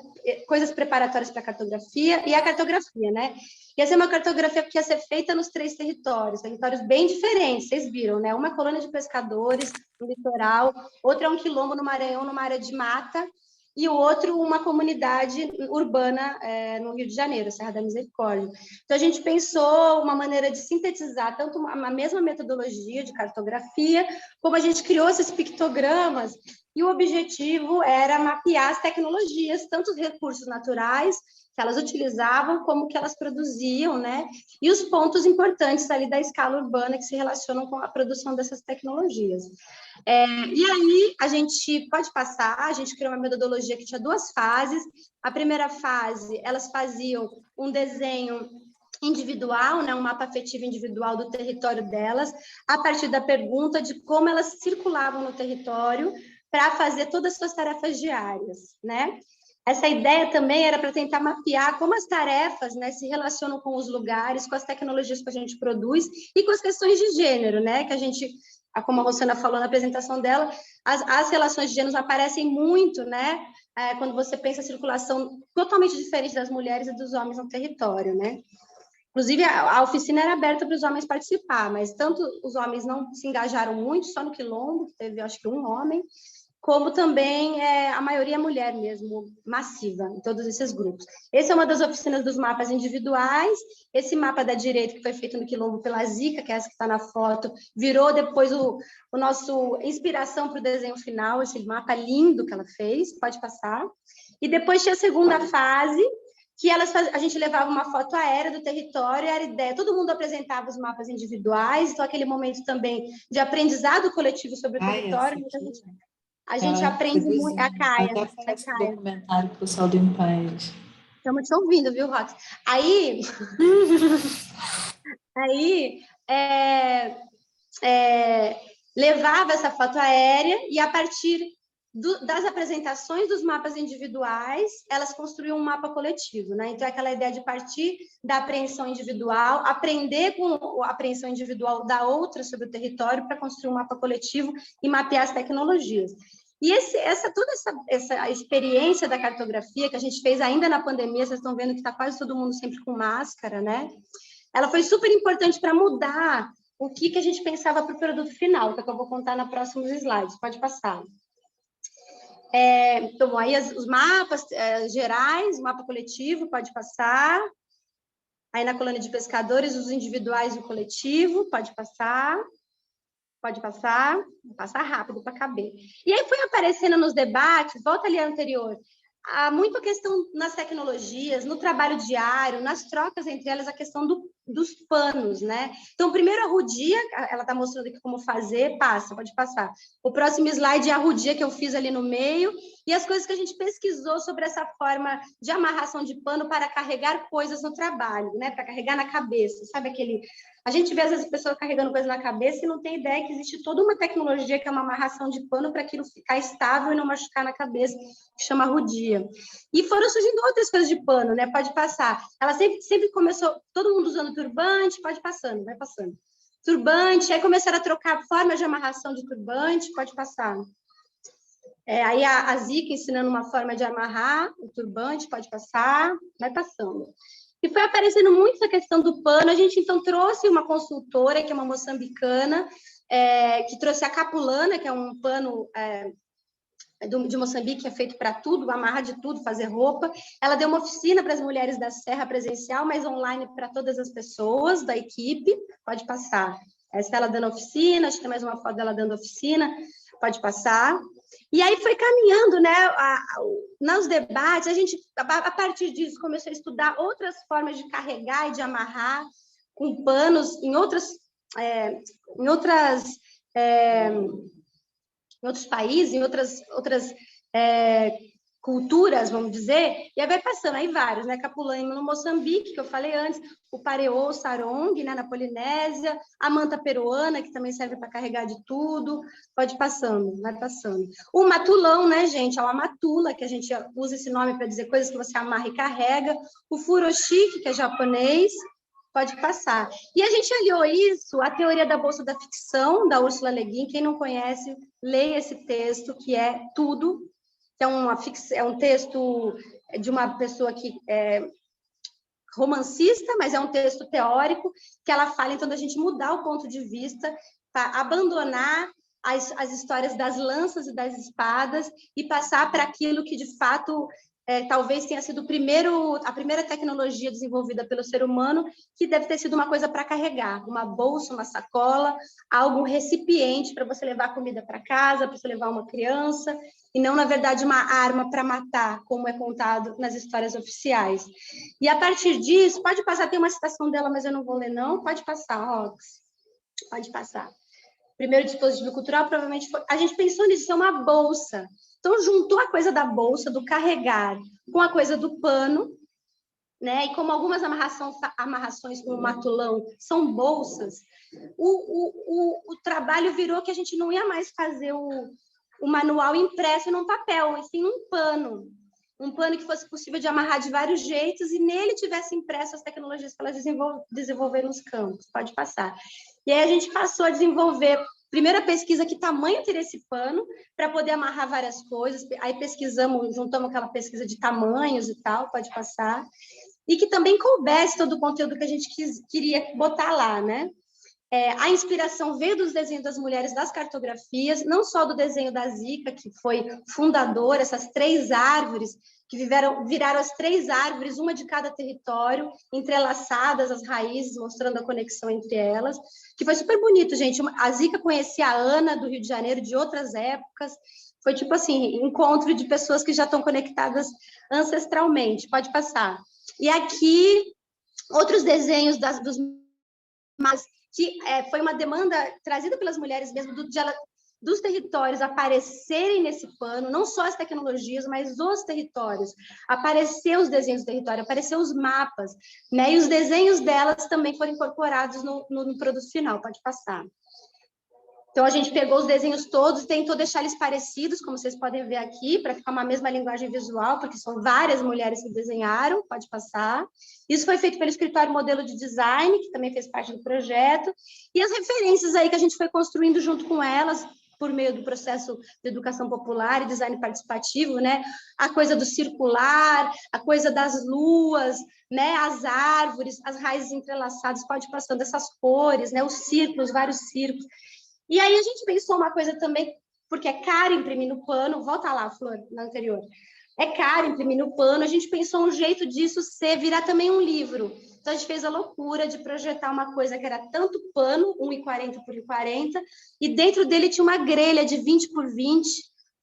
coisas preparatórias para a cartografia, e a cartografia, né? Ia ser uma cartografia que ia ser feita nos 3 territórios bem diferentes, vocês viram, né? Uma é colônia de pescadores no litoral, outra é um quilombo no Maranhão, numa área de mata, e o outro uma comunidade urbana no Rio de Janeiro, Serra da Misericórdia. Então, a gente pensou uma maneira de sintetizar tanto a mesma metodologia de cartografia, como a gente criou esses pictogramas, e o objetivo era mapear as tecnologias, tanto os recursos naturais que elas utilizavam, como que elas produziam, né? E os pontos importantes ali da escala urbana que se relacionam com a produção dessas tecnologias. E aí, a gente pode passar, a gente criou uma metodologia que tinha 2 fases. A primeira fase, elas faziam um desenho individual, né, um mapa afetivo individual do território delas, a partir da pergunta de como elas circulavam no território para fazer todas as suas tarefas diárias, né? Essa ideia também era para tentar mapear como as tarefas, né, se relacionam com os lugares, com as tecnologias que a gente produz e com as questões de gênero, né, que a gente, como a Rosana falou na apresentação dela, as relações de gênero aparecem muito, né, quando você pensa a circulação totalmente diferente das mulheres e dos homens no território, né? Inclusive, a oficina era aberta para os homens participar, mas tanto os homens não se engajaram muito, só no quilombo, teve acho que um homem, como também a maioria é mulher mesmo, massiva, em todos esses grupos. Essa é uma das oficinas dos mapas individuais. Esse mapa da direita, que foi feito no quilombo pela Zica, que é essa que está na foto, virou depois o nosso inspiração para o desenho final, esse mapa lindo que ela fez, pode passar. E depois tinha a segunda fase, que a gente levava uma foto aérea do território, era a ideia, todo mundo apresentava os mapas individuais, então aquele momento também de aprendizado coletivo sobre o território, a gente aprende muito. A Caia. Até parece um documentário para o pessoal do Impaz. Estamos te ouvindo, viu, Rox? Aí levava essa foto aérea e, a partir das apresentações dos mapas individuais, elas construíam um mapa coletivo, né? Então, é aquela ideia de partir da apreensão individual, aprender com a apreensão individual da outra sobre o território para construir um mapa coletivo e mapear as tecnologias. E toda essa experiência da cartografia que a gente fez ainda na pandemia, vocês estão vendo que está quase todo mundo sempre com máscara, né? Ela foi super importante para mudar o que a gente pensava para o produto final, que é o que eu vou contar nos próximos slides. Pode passar. Então, aí os mapas gerais, o mapa coletivo, pode passar. Aí na colônia de pescadores, os individuais e o coletivo, pode passar. Pode passar, vou passar rápido para caber. E aí foi aparecendo nos debates, volta ali anterior, há muita questão nas tecnologias, no trabalho diário, nas trocas entre elas, a questão do dos panos, né? Então, primeiro a rudia, ela está mostrando aqui como fazer, pode passar. O próximo slide é a rudia que eu fiz ali no meio, e as coisas que a gente pesquisou sobre essa forma de amarração de pano para carregar coisas no trabalho, né? Para carregar na cabeça, sabe aquele... A gente vê, às vezes, pessoas carregando coisa na cabeça e não tem ideia que existe toda uma tecnologia que é uma amarração de pano para aquilo ficar estável e não machucar na cabeça, que chama rudia. E foram surgindo outras coisas de pano, né? Pode passar. Ela sempre começou, todo mundo usando turbante, pode passando, vai passando. Turbante, aí começaram a trocar formas de amarração de turbante, pode passar. Aí a Zica ensinando uma forma de amarrar o turbante, pode passar, vai passando. E foi aparecendo muito essa questão do pano, a gente então trouxe uma consultora, que é uma moçambicana, que trouxe a capulana, que é um pano de Moçambique, que é feito para tudo, amarrar de tudo, fazer roupa. Ela deu uma oficina para as mulheres da Serra presencial, mas online para todas as pessoas da equipe, pode passar. Essa ela dando oficina, acho que tem mais uma foto dela dando oficina, pode passar. E aí foi caminhando, né? Nos debates, a gente, a partir disso, começou a estudar outras formas de carregar e de amarrar com panos em outros países, em outras culturas, vamos dizer, e aí vai passando, aí vários, né? Capulana no Moçambique, que eu falei antes, o pareô, o sarong, né, na Polinésia, a manta peruana, que também serve para carregar de tudo, pode ir passando, vai passando. O matulão, né, gente, é uma matula, que a gente usa esse nome para dizer coisas que você amarra e carrega, o furoshiki, que é japonês, pode passar. E a gente aliou isso à teoria da bolsa da ficção, da Ursula Le Guin. Quem não conhece, leia esse texto, que é tudo. É um texto de uma pessoa que é romancista, mas é um texto teórico, que ela fala, então, da gente mudar o ponto de vista, para abandonar as histórias das lanças e das espadas e passar para aquilo que, de fato, talvez tenha sido a primeira tecnologia desenvolvida pelo ser humano, que deve ter sido uma coisa para carregar, uma bolsa, uma sacola, algo recipiente para você levar comida para casa, para você levar uma criança, e não, na verdade, uma arma para matar, como é contado nas histórias oficiais. E, a partir disso, pode passar, tem uma citação dela, mas eu não vou ler, não, pode passar, Rox, pode passar. Primeiro dispositivo cultural, provavelmente, a gente pensou nisso, ser uma bolsa. Então, juntou a coisa da bolsa, do carregar, com a coisa do pano, né? E como algumas amarrações com o matulão são bolsas, o trabalho virou que a gente não ia mais fazer o manual impresso num papel, e sim um pano que fosse possível de amarrar de vários jeitos e nele tivesse impresso as tecnologias que elas desenvolveram nos campos. Pode passar. E aí a gente passou a desenvolver, primeira pesquisa, que tamanho teria esse pano, para poder amarrar várias coisas. Aí juntamos aquela pesquisa de tamanhos e tal, pode passar. E que também coubesse todo o conteúdo que a gente queria botar lá, né? A inspiração veio dos desenhos das mulheres das cartografias, não só do desenho da Zica, que foi fundadora, essas 3 árvores, que viraram as 3 árvores, uma de cada território, entrelaçadas as raízes, mostrando a conexão entre elas, que foi super bonito, gente. A Zica conhecia a Ana, do Rio de Janeiro, de outras épocas, foi tipo assim, encontro de pessoas que já estão conectadas ancestralmente. Pode passar. E aqui, outros desenhos que foi uma demanda trazida pelas mulheres mesmo, dos territórios aparecerem nesse pano, não só as tecnologias, mas os territórios. Apareceu os desenhos do território, apareceu os mapas, né? E os desenhos delas também foram incorporados no produto final. Pode passar. Então, a gente pegou os desenhos todos e tentou deixar eles parecidos, como vocês podem ver aqui, para ficar uma mesma linguagem visual, porque são várias mulheres que desenharam, pode passar. Isso foi feito pelo Escritório Modelo de Design, que também fez parte do projeto, e as referências aí que a gente foi construindo junto com elas, por meio do processo de educação popular e design participativo, né? A coisa do circular, a coisa das luas, né? As árvores, as raízes entrelaçadas, pode passando essas cores, né? Os círculos, vários círculos. E aí a gente pensou uma coisa também, porque é caro imprimir no pano, volta lá, Flor, na anterior. É caro imprimir no pano, a gente pensou um jeito disso virar também um livro. Então a gente fez a loucura de projetar uma coisa que era tanto pano, 1,40 por 1,40, e dentro dele tinha uma grelha de 20 por 20,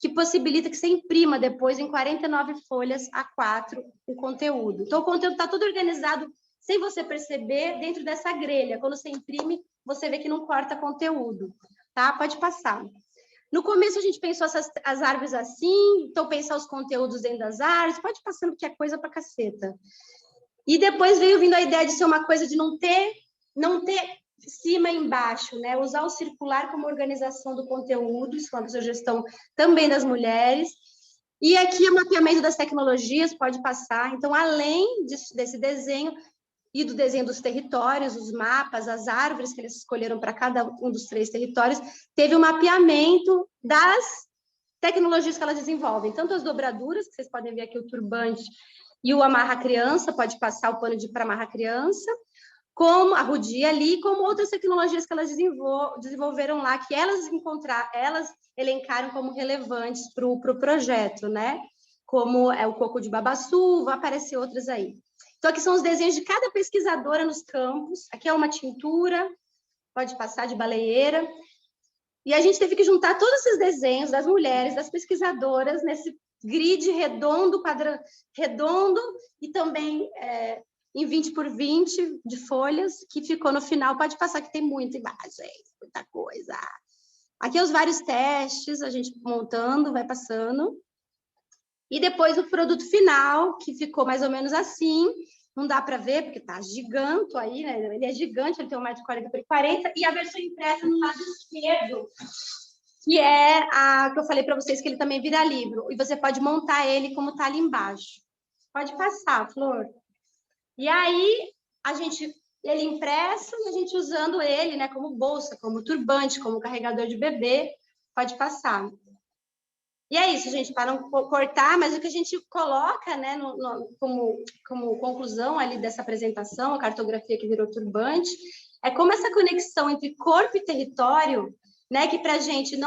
que possibilita que você imprima depois em 49 folhas A4 o conteúdo. Então o conteúdo está todo organizado sem você perceber, dentro dessa grelha. Quando você imprime, você vê que não corta conteúdo, tá? Pode passar. No começo, a gente pensou as árvores assim, então pensar os conteúdos dentro das árvores, pode passando que é coisa pra caceta. E depois veio vindo a ideia de ser uma coisa de não ter cima e embaixo, né? Usar o circular como organização do conteúdo, isso é uma sugestão também das mulheres. E aqui o mapeamento das tecnologias pode passar. Então, além desse desenho e do desenho dos territórios, os mapas, as árvores que eles escolheram para cada um dos 3 territórios, teve um mapeamento das tecnologias que elas desenvolvem, tanto as dobraduras, que vocês podem ver aqui o turbante e o amarra-criança, pode passar o pano para amarra-criança, como a rodia ali, como outras tecnologias que elas desenvolveram lá, que elas elencaram como relevantes para o projeto, né? Como é o coco de babaçu, vai aparecer outras aí. Então, aqui são os desenhos de cada pesquisadora nos campos. Aqui é uma tintura, pode passar de baleeira. E a gente teve que juntar todos esses desenhos das mulheres, das pesquisadoras, nesse grid redondo, padrão redondo, e também em 20 por 20 de folhas, que ficou no final. Pode passar, que tem muita imagem, muita coisa. Aqui os vários testes, a gente montando, vai passando. E depois o produto final, que ficou mais ou menos assim. Não dá para ver, porque tá gigante aí, né? Ele é gigante, ele tem 1,40 por 40, e a versão impressa no lado esquerdo, que é a que eu falei para vocês, que ele também vira livro. E você pode montar ele como tá ali embaixo. Pode passar, Flor. E aí, ele impresso e a gente usando ele, né, como bolsa, como turbante, como carregador de bebê. Pode passar. E é isso, gente, para não cortar, mas o que a gente coloca, né, como conclusão ali dessa apresentação, a cartografia que virou turbante, é como essa conexão entre corpo e território, né, que para a gente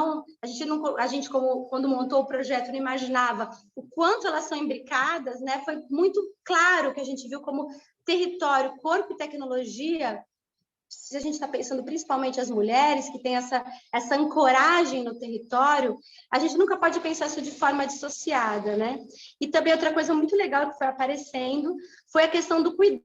quando montou o projeto não imaginava o quanto elas são imbricadas, né, foi muito claro que a gente viu como território, corpo e tecnologia. Se a gente está pensando principalmente as mulheres que têm essa ancoragem no território, a gente nunca pode pensar isso de forma dissociada, né? E também outra coisa muito legal que foi aparecendo foi a questão do cuidado.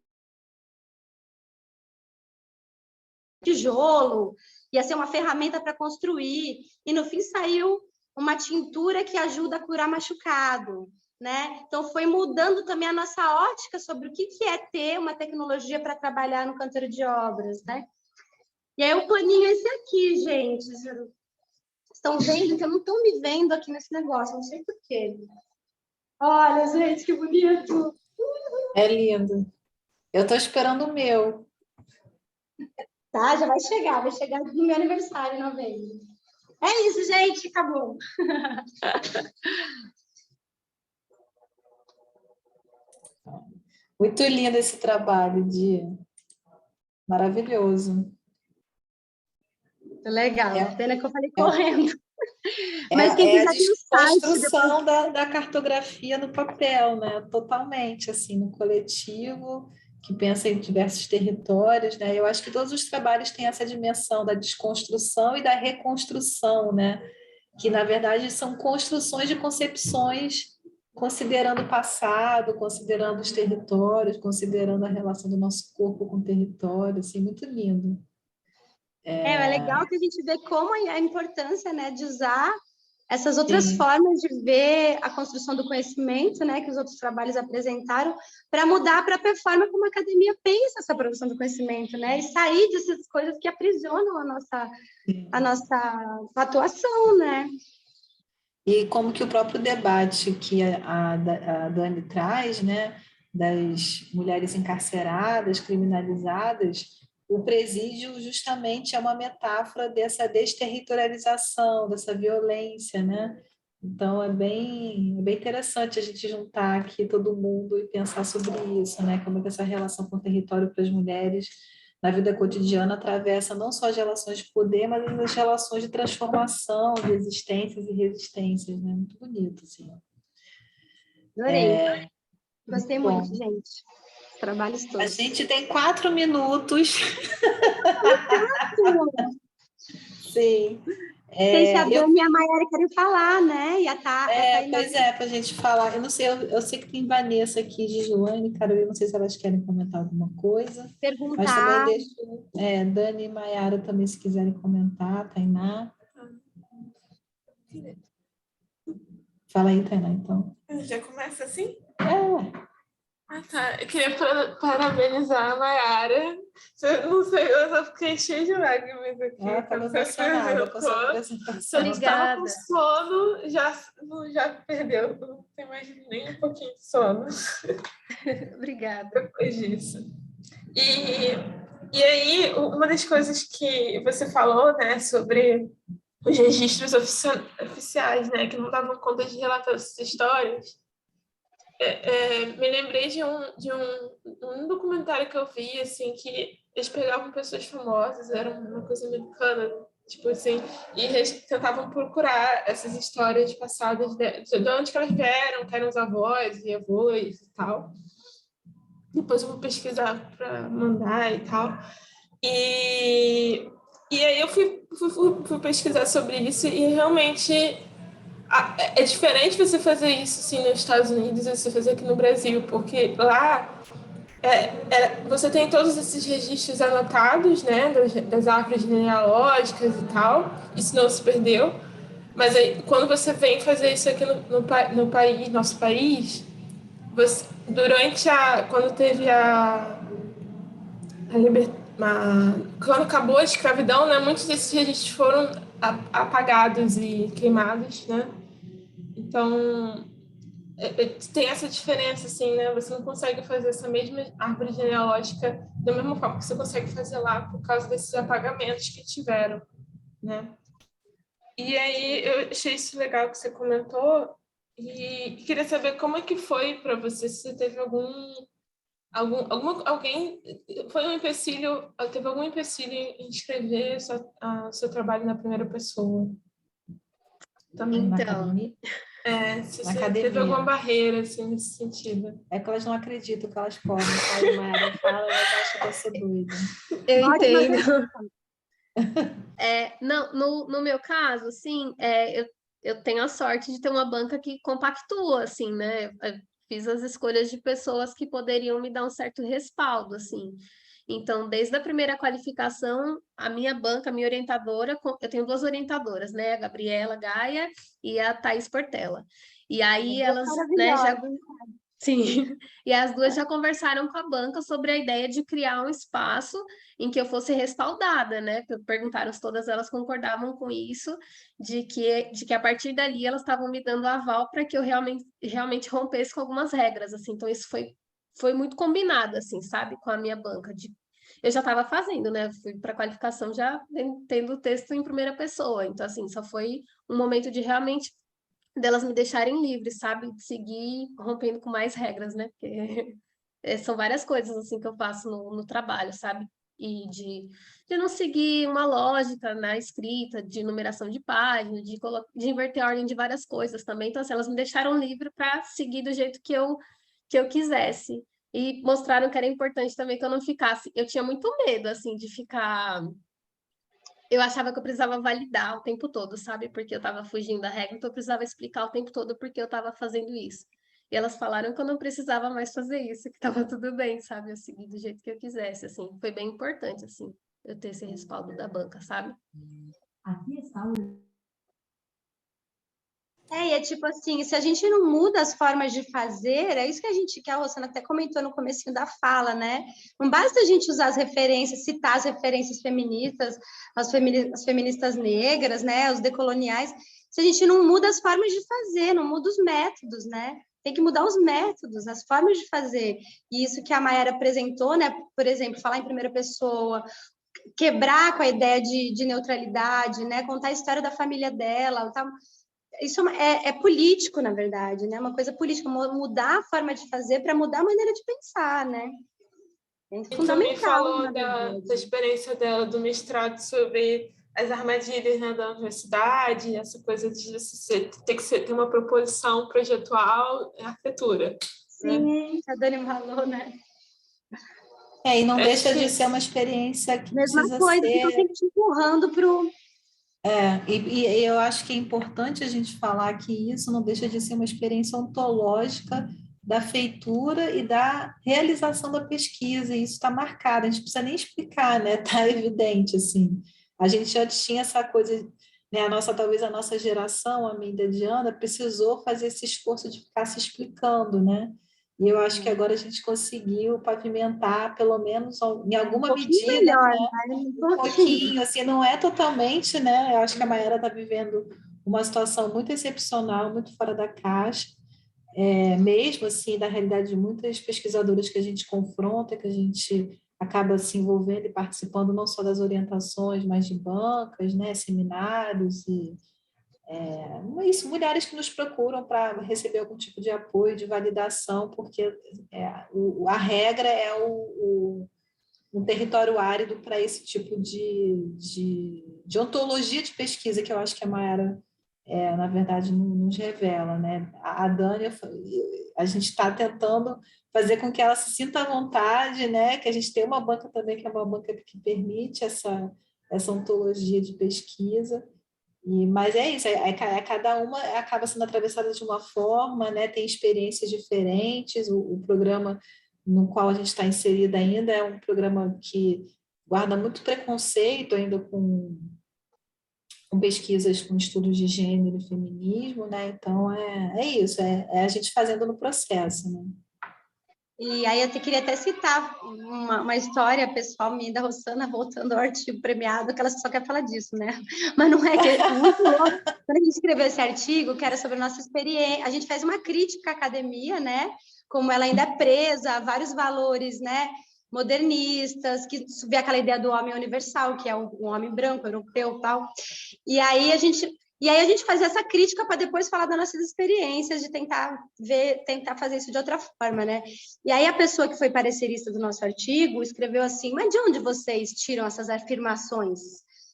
Tijolo, ia ser uma ferramenta para construir, e no fim saiu uma tintura que ajuda a curar machucado, né? Então foi mudando também a nossa ótica sobre o que é ter uma tecnologia para trabalhar no canteiro de obras, né? E aí o paninho é esse aqui, gente. Estão vendo que eu não estou me vendo aqui nesse negócio, não sei por quê. Olha, gente, que bonito! É lindo. Eu estou esperando o meu. Tá, já vai chegar no meu aniversário em novembro. É isso, gente, acabou. Muito lindo esse trabalho, Dia. Maravilhoso. Legal, pena que eu falei correndo. É, Mas quem quiser a ter o site desconstrução da cartografia no papel, né? Totalmente, assim, no coletivo, que pensa em diversos territórios, né? Eu acho que todos os trabalhos têm essa dimensão da desconstrução e da reconstrução, né? Que, na verdade, são construções de concepções, considerando o passado, considerando os territórios, considerando a relação do nosso corpo com o território, assim, muito lindo. É legal que a gente vê como a importância, né, de usar essas outras formas de ver a construção do conhecimento, né, que os outros trabalhos apresentaram, para mudar a própria forma como a academia pensa essa produção do conhecimento, né, e sair dessas coisas que aprisionam a nossa atuação, né. E como que o próprio debate que a Dani traz, né, das mulheres encarceradas, criminalizadas, o presídio justamente é uma metáfora dessa desterritorialização, dessa violência, né? Então é bem interessante a gente juntar aqui todo mundo e pensar sobre isso, né? Como que essa relação com o território para as mulheres na vida cotidiana atravessa não só as relações de poder, mas as relações de transformação, de existências e resistências, né? Muito bonito, assim. Adorei. Gostei Bom. muito, gente. Os trabalhos todos. A gente tem 4 minutos. Sim. sei se a Dani e a Mayara querem falar, né? E a Tainá. Pois é, para a gente falar. Eu não sei, eu sei que tem Vanessa aqui, Gislaine, Carolina, não sei se elas querem comentar alguma coisa, mas também Perguntar. deixo Dani e Mayara também, se quiserem comentar, Tainá. Fala aí, Tainá, então. Já começa assim? É. Ah, tá. Eu queria parabenizar a Mayara. Não sei, eu só fiquei cheia de lágrimas aqui. Estava emocionada com a sua apresentação. Eu estava com Obrigada. sono, já perdeu. Não tem mais nem um pouquinho de sono Obrigada. depois disso. E aí, uma das coisas que você falou, né, sobre os registros oficiais, né, que não davam conta de relatar essas histórias, me lembrei de um documentário que eu vi, assim, que eles pegavam pessoas famosas, era uma coisa americana, tipo assim, e eles tentavam procurar essas histórias passadas de onde que elas vieram, que eram os avós e avós e tal. Depois eu vou pesquisar para mandar e tal. E aí eu fui pesquisar sobre isso e realmente é diferente você fazer isso assim, nos Estados Unidos e você fazer aqui no Brasil, porque lá você tem todos esses registros anotados, né, das árvores genealógicas e tal, isso não se perdeu, mas aí, quando você vem fazer isso aqui no país, nosso país, quando teve quando acabou a escravidão, né, muitos desses registros foram apagados e queimados, né? Então, tem essa diferença, assim, né? Você não consegue fazer essa mesma árvore genealógica da mesma forma que você consegue fazer lá por causa desses apagamentos que tiveram, né? E aí, eu achei isso legal que você comentou e queria saber como é que foi para você, se você teve alguém foi um empecilho, teve algum empecilho em escrever seu trabalho na primeira pessoa? Também. Na Então, academia? Se Na você academia. teve alguma barreira assim, nesse sentido. É que elas não acreditam que elas podem, sabe, Mayara? Fala, elas acham que eu sou doida. eu Pode entendo. fazer. Não, no meu caso, assim, eu tenho a sorte de ter uma banca que compactua, assim, né? Eu fiz as escolhas de pessoas que poderiam me dar um certo respaldo, assim. Então, desde a primeira qualificação, a minha banca, a minha orientadora, eu tenho duas orientadoras, né? A Gabriela Gaia e a Thaís Portela. E aí elas, né, já sim, e as duas já conversaram com a banca sobre a ideia de criar um espaço em que eu fosse respaldada, né? Perguntaram se todas elas concordavam com isso, de que a partir dali elas estavam me dando aval para que eu realmente rompesse com algumas regras, assim. Então isso foi muito combinado, assim, sabe, com a minha banca. Eu já estava fazendo, né? Fui para a qualificação já tendo o texto em primeira pessoa. Então, assim, só foi um momento de realmente delas me deixarem livre, sabe? De seguir rompendo com mais regras, né? Porque são várias coisas assim que eu faço no trabalho, sabe? E de não seguir uma lógica na escrita, de numeração de página, de inverter a ordem de várias coisas também. Então, assim, elas me deixaram livre para seguir do jeito que eu quisesse. E mostraram que era importante também que eu não ficasse. Eu tinha muito medo, assim, de ficar. Eu achava que eu precisava validar o tempo todo, sabe? Porque eu estava fugindo da regra, então eu precisava explicar o tempo todo porque eu estava fazendo isso. E elas falaram que eu não precisava mais fazer isso, que estava tudo bem, sabe? Eu segui do jeito que eu quisesse, assim. Foi bem importante, assim, eu ter esse respaldo da banca, sabe? Aqui está o... E é tipo assim, se a gente não muda as formas de fazer, é isso que a Rosana até comentou no comecinho da fala, né? Não basta a gente usar as referências, citar as referências feministas, as feministas negras, né? Os decoloniais, se a gente não muda as formas de fazer, não muda os métodos, né? Tem que mudar os métodos, as formas de fazer. E isso que a Mayara apresentou, né? Por exemplo, falar em primeira pessoa, quebrar com a ideia de neutralidade, né? Contar a história da família dela, tá? Isso é político, na verdade, né? Uma coisa política, mudar a forma de fazer para mudar a maneira de pensar, né? É E fundamental. também falou da experiência dela do mestrado sobre as armadilhas, né, da universidade, essa coisa de você ter uma proposição projetual em arquitetura. Sim, né? A Dani falou, né? E não deixa de ser uma experiência que mesma precisa coisa, ser... ficam sempre te empurrando E eu acho que é importante a gente falar que isso não deixa de ser uma experiência ontológica da feitura e da realização da pesquisa, e isso está marcado, a gente não precisa nem explicar, né? Está evidente, assim. A gente antes tinha essa coisa, né? Talvez a nossa geração, a minha da Diana, precisou fazer esse esforço de ficar se explicando, né? E eu acho que agora a gente conseguiu pavimentar, pelo menos em alguma pouquinho medida, melhor, né? né? Um Um pouquinho, assim, não é totalmente, né? Eu acho que a Mayara está vivendo uma situação muito excepcional, muito fora da caixa, mesmo assim, da realidade de muitas pesquisadoras que a gente confronta, que a gente acaba se envolvendo e participando não só das orientações, mas de bancas, né? Seminários e isso, mulheres que nos procuram para receber algum tipo de apoio, de validação, porque a regra é um território árido para esse tipo de ontologia de pesquisa que eu acho que a Mayara, na verdade, nos revela, né? A Dani, a gente está tentando fazer com que ela se sinta à vontade, né? Que a gente tem uma banca também, que é uma banca que permite essa ontologia de pesquisa. Mas é isso, cada uma acaba sendo atravessada de uma forma, né? Tem experiências diferentes, o programa no qual a gente está inserida ainda é um programa que guarda muito preconceito ainda com pesquisas, com estudos de gênero e feminismo, né? Então, é isso, é a gente fazendo no processo, né? E aí eu queria até citar uma história pessoal minha da Rossana, voltando ao artigo premiado, que ela só quer falar disso, né? Mas não é que é muito louco. Quando a gente escreveu esse artigo, que era sobre a nossa experiência, a gente fez uma crítica à academia, né? Como ela ainda é presa a vários valores, né? Modernistas, que subia aquela ideia do homem universal, que é um homem branco, europeu, tal. E aí a gente fazia essa crítica para depois falar das nossas experiências, de tentar fazer isso de outra forma, né? E aí a pessoa que foi parecerista do nosso artigo escreveu assim: mas de onde vocês tiram essas afirmações?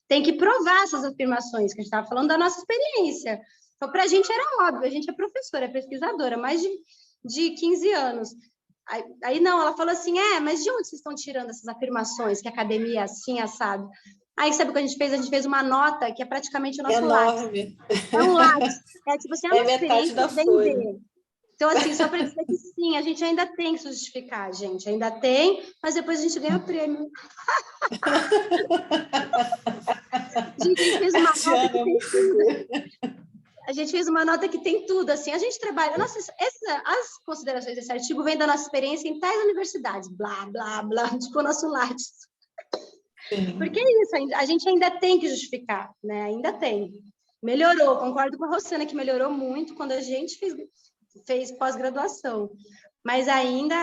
Tem que provar essas afirmações, que a gente estava falando da nossa experiência. Então, para a gente era óbvio, a gente é professora, é pesquisadora, mais de 15 anos. Aí não, ela falou assim: mas de onde vocês estão tirando essas afirmações, que a academia é assim, assado? Aí, sabe o que a gente fez? A gente fez uma nota que é praticamente o nosso lápis. Enorme. É um lápis. É tipo assim, É metade da folha. vender. Então, assim, só para dizer que sim, a gente ainda tem que se justificar, gente. Ainda tem, mas depois a gente ganha o prêmio. Gente, a gente fez uma nota que tem tudo. A gente fez uma nota que tem tudo, assim, a gente trabalha, as considerações desse artigo vêm da nossa experiência em tais universidades, blá, blá, blá, tipo o nosso lápis. Sim. Porque é isso, a gente ainda tem que justificar, né? Ainda tem. Melhorou, concordo com a Rossana que melhorou muito quando a gente fez pós-graduação, mas ainda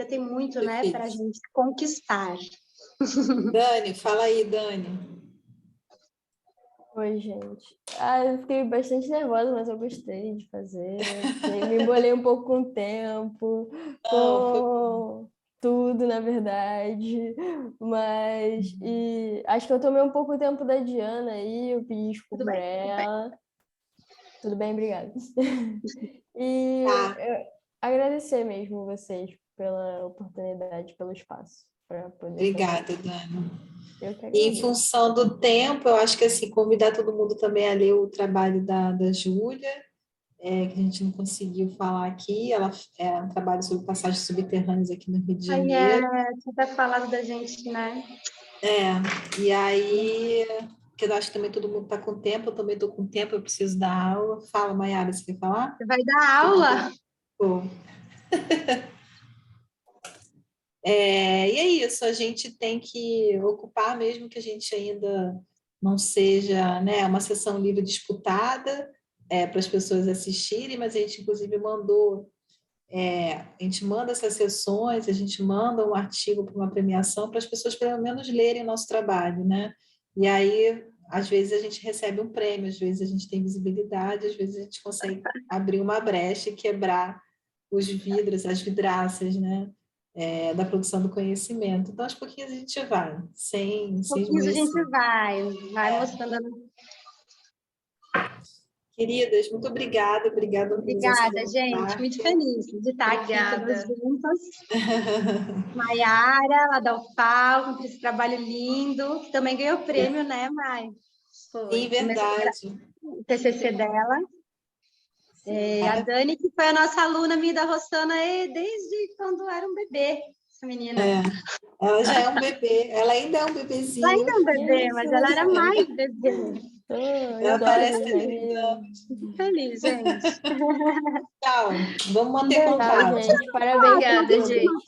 tem muito, né, para a gente conquistar. Dani, fala aí, Dani. Oi, gente. Eu fiquei bastante nervosa, mas eu gostei de fazer. Me embolei um pouco com o tempo, com tudo, na verdade. Mas acho que eu tomei um pouco o tempo da Diana aí, eu pedi desculpa por ela. Tudo bem, obrigada. E agradecer mesmo vocês pela oportunidade, pelo espaço. Obrigada, Dani. E em função do tempo, eu acho que assim, convidar todo mundo também a ler o trabalho da Júlia, que a gente não conseguiu falar aqui. Ela é um trabalho sobre passagens subterrâneas aqui no Rio de Janeiro. Você tá falando da gente, né? E aí, que eu acho que também todo mundo está com tempo, eu também estou com tempo, eu preciso dar aula. Fala, Mayara, você quer falar? Você vai dar aula? Pô. E é isso, a gente tem que ocupar, mesmo que a gente ainda não seja, né, uma sessão livre disputada para as pessoas assistirem, mas a gente, inclusive, a gente manda essas sessões, a gente manda um artigo para uma premiação para as pessoas, pelo menos, lerem nosso trabalho, né? E aí, às vezes, a gente recebe um prêmio, às vezes a gente tem visibilidade, às vezes a gente consegue abrir uma brecha e quebrar os vidros, as vidraças, né? Da produção do conhecimento. Então, aos pouquinhos a gente vai, sem pouquinhos a gente vai mostrando. Queridas, muito obrigada pela organização Obrigada, do gente. altar. Muito feliz de estar aqui todas Obrigada. juntas. Maiara, lá da UFAL, com esse trabalho lindo, que também ganhou prêmio, né, Mai? Sim, verdade. O TCC dela. A Dani, que foi a nossa aluna minha da Rossana desde quando era um bebê, essa menina. Ela já é um bebê, ela ainda é um bebezinho. Ela ainda é um bebê, mas ela era mais bebê. Ela parece ter Muito feliz, gente. Tchau, vamos manter Tchau, contato. gente. Parabéns por Obrigada, tudo. gente.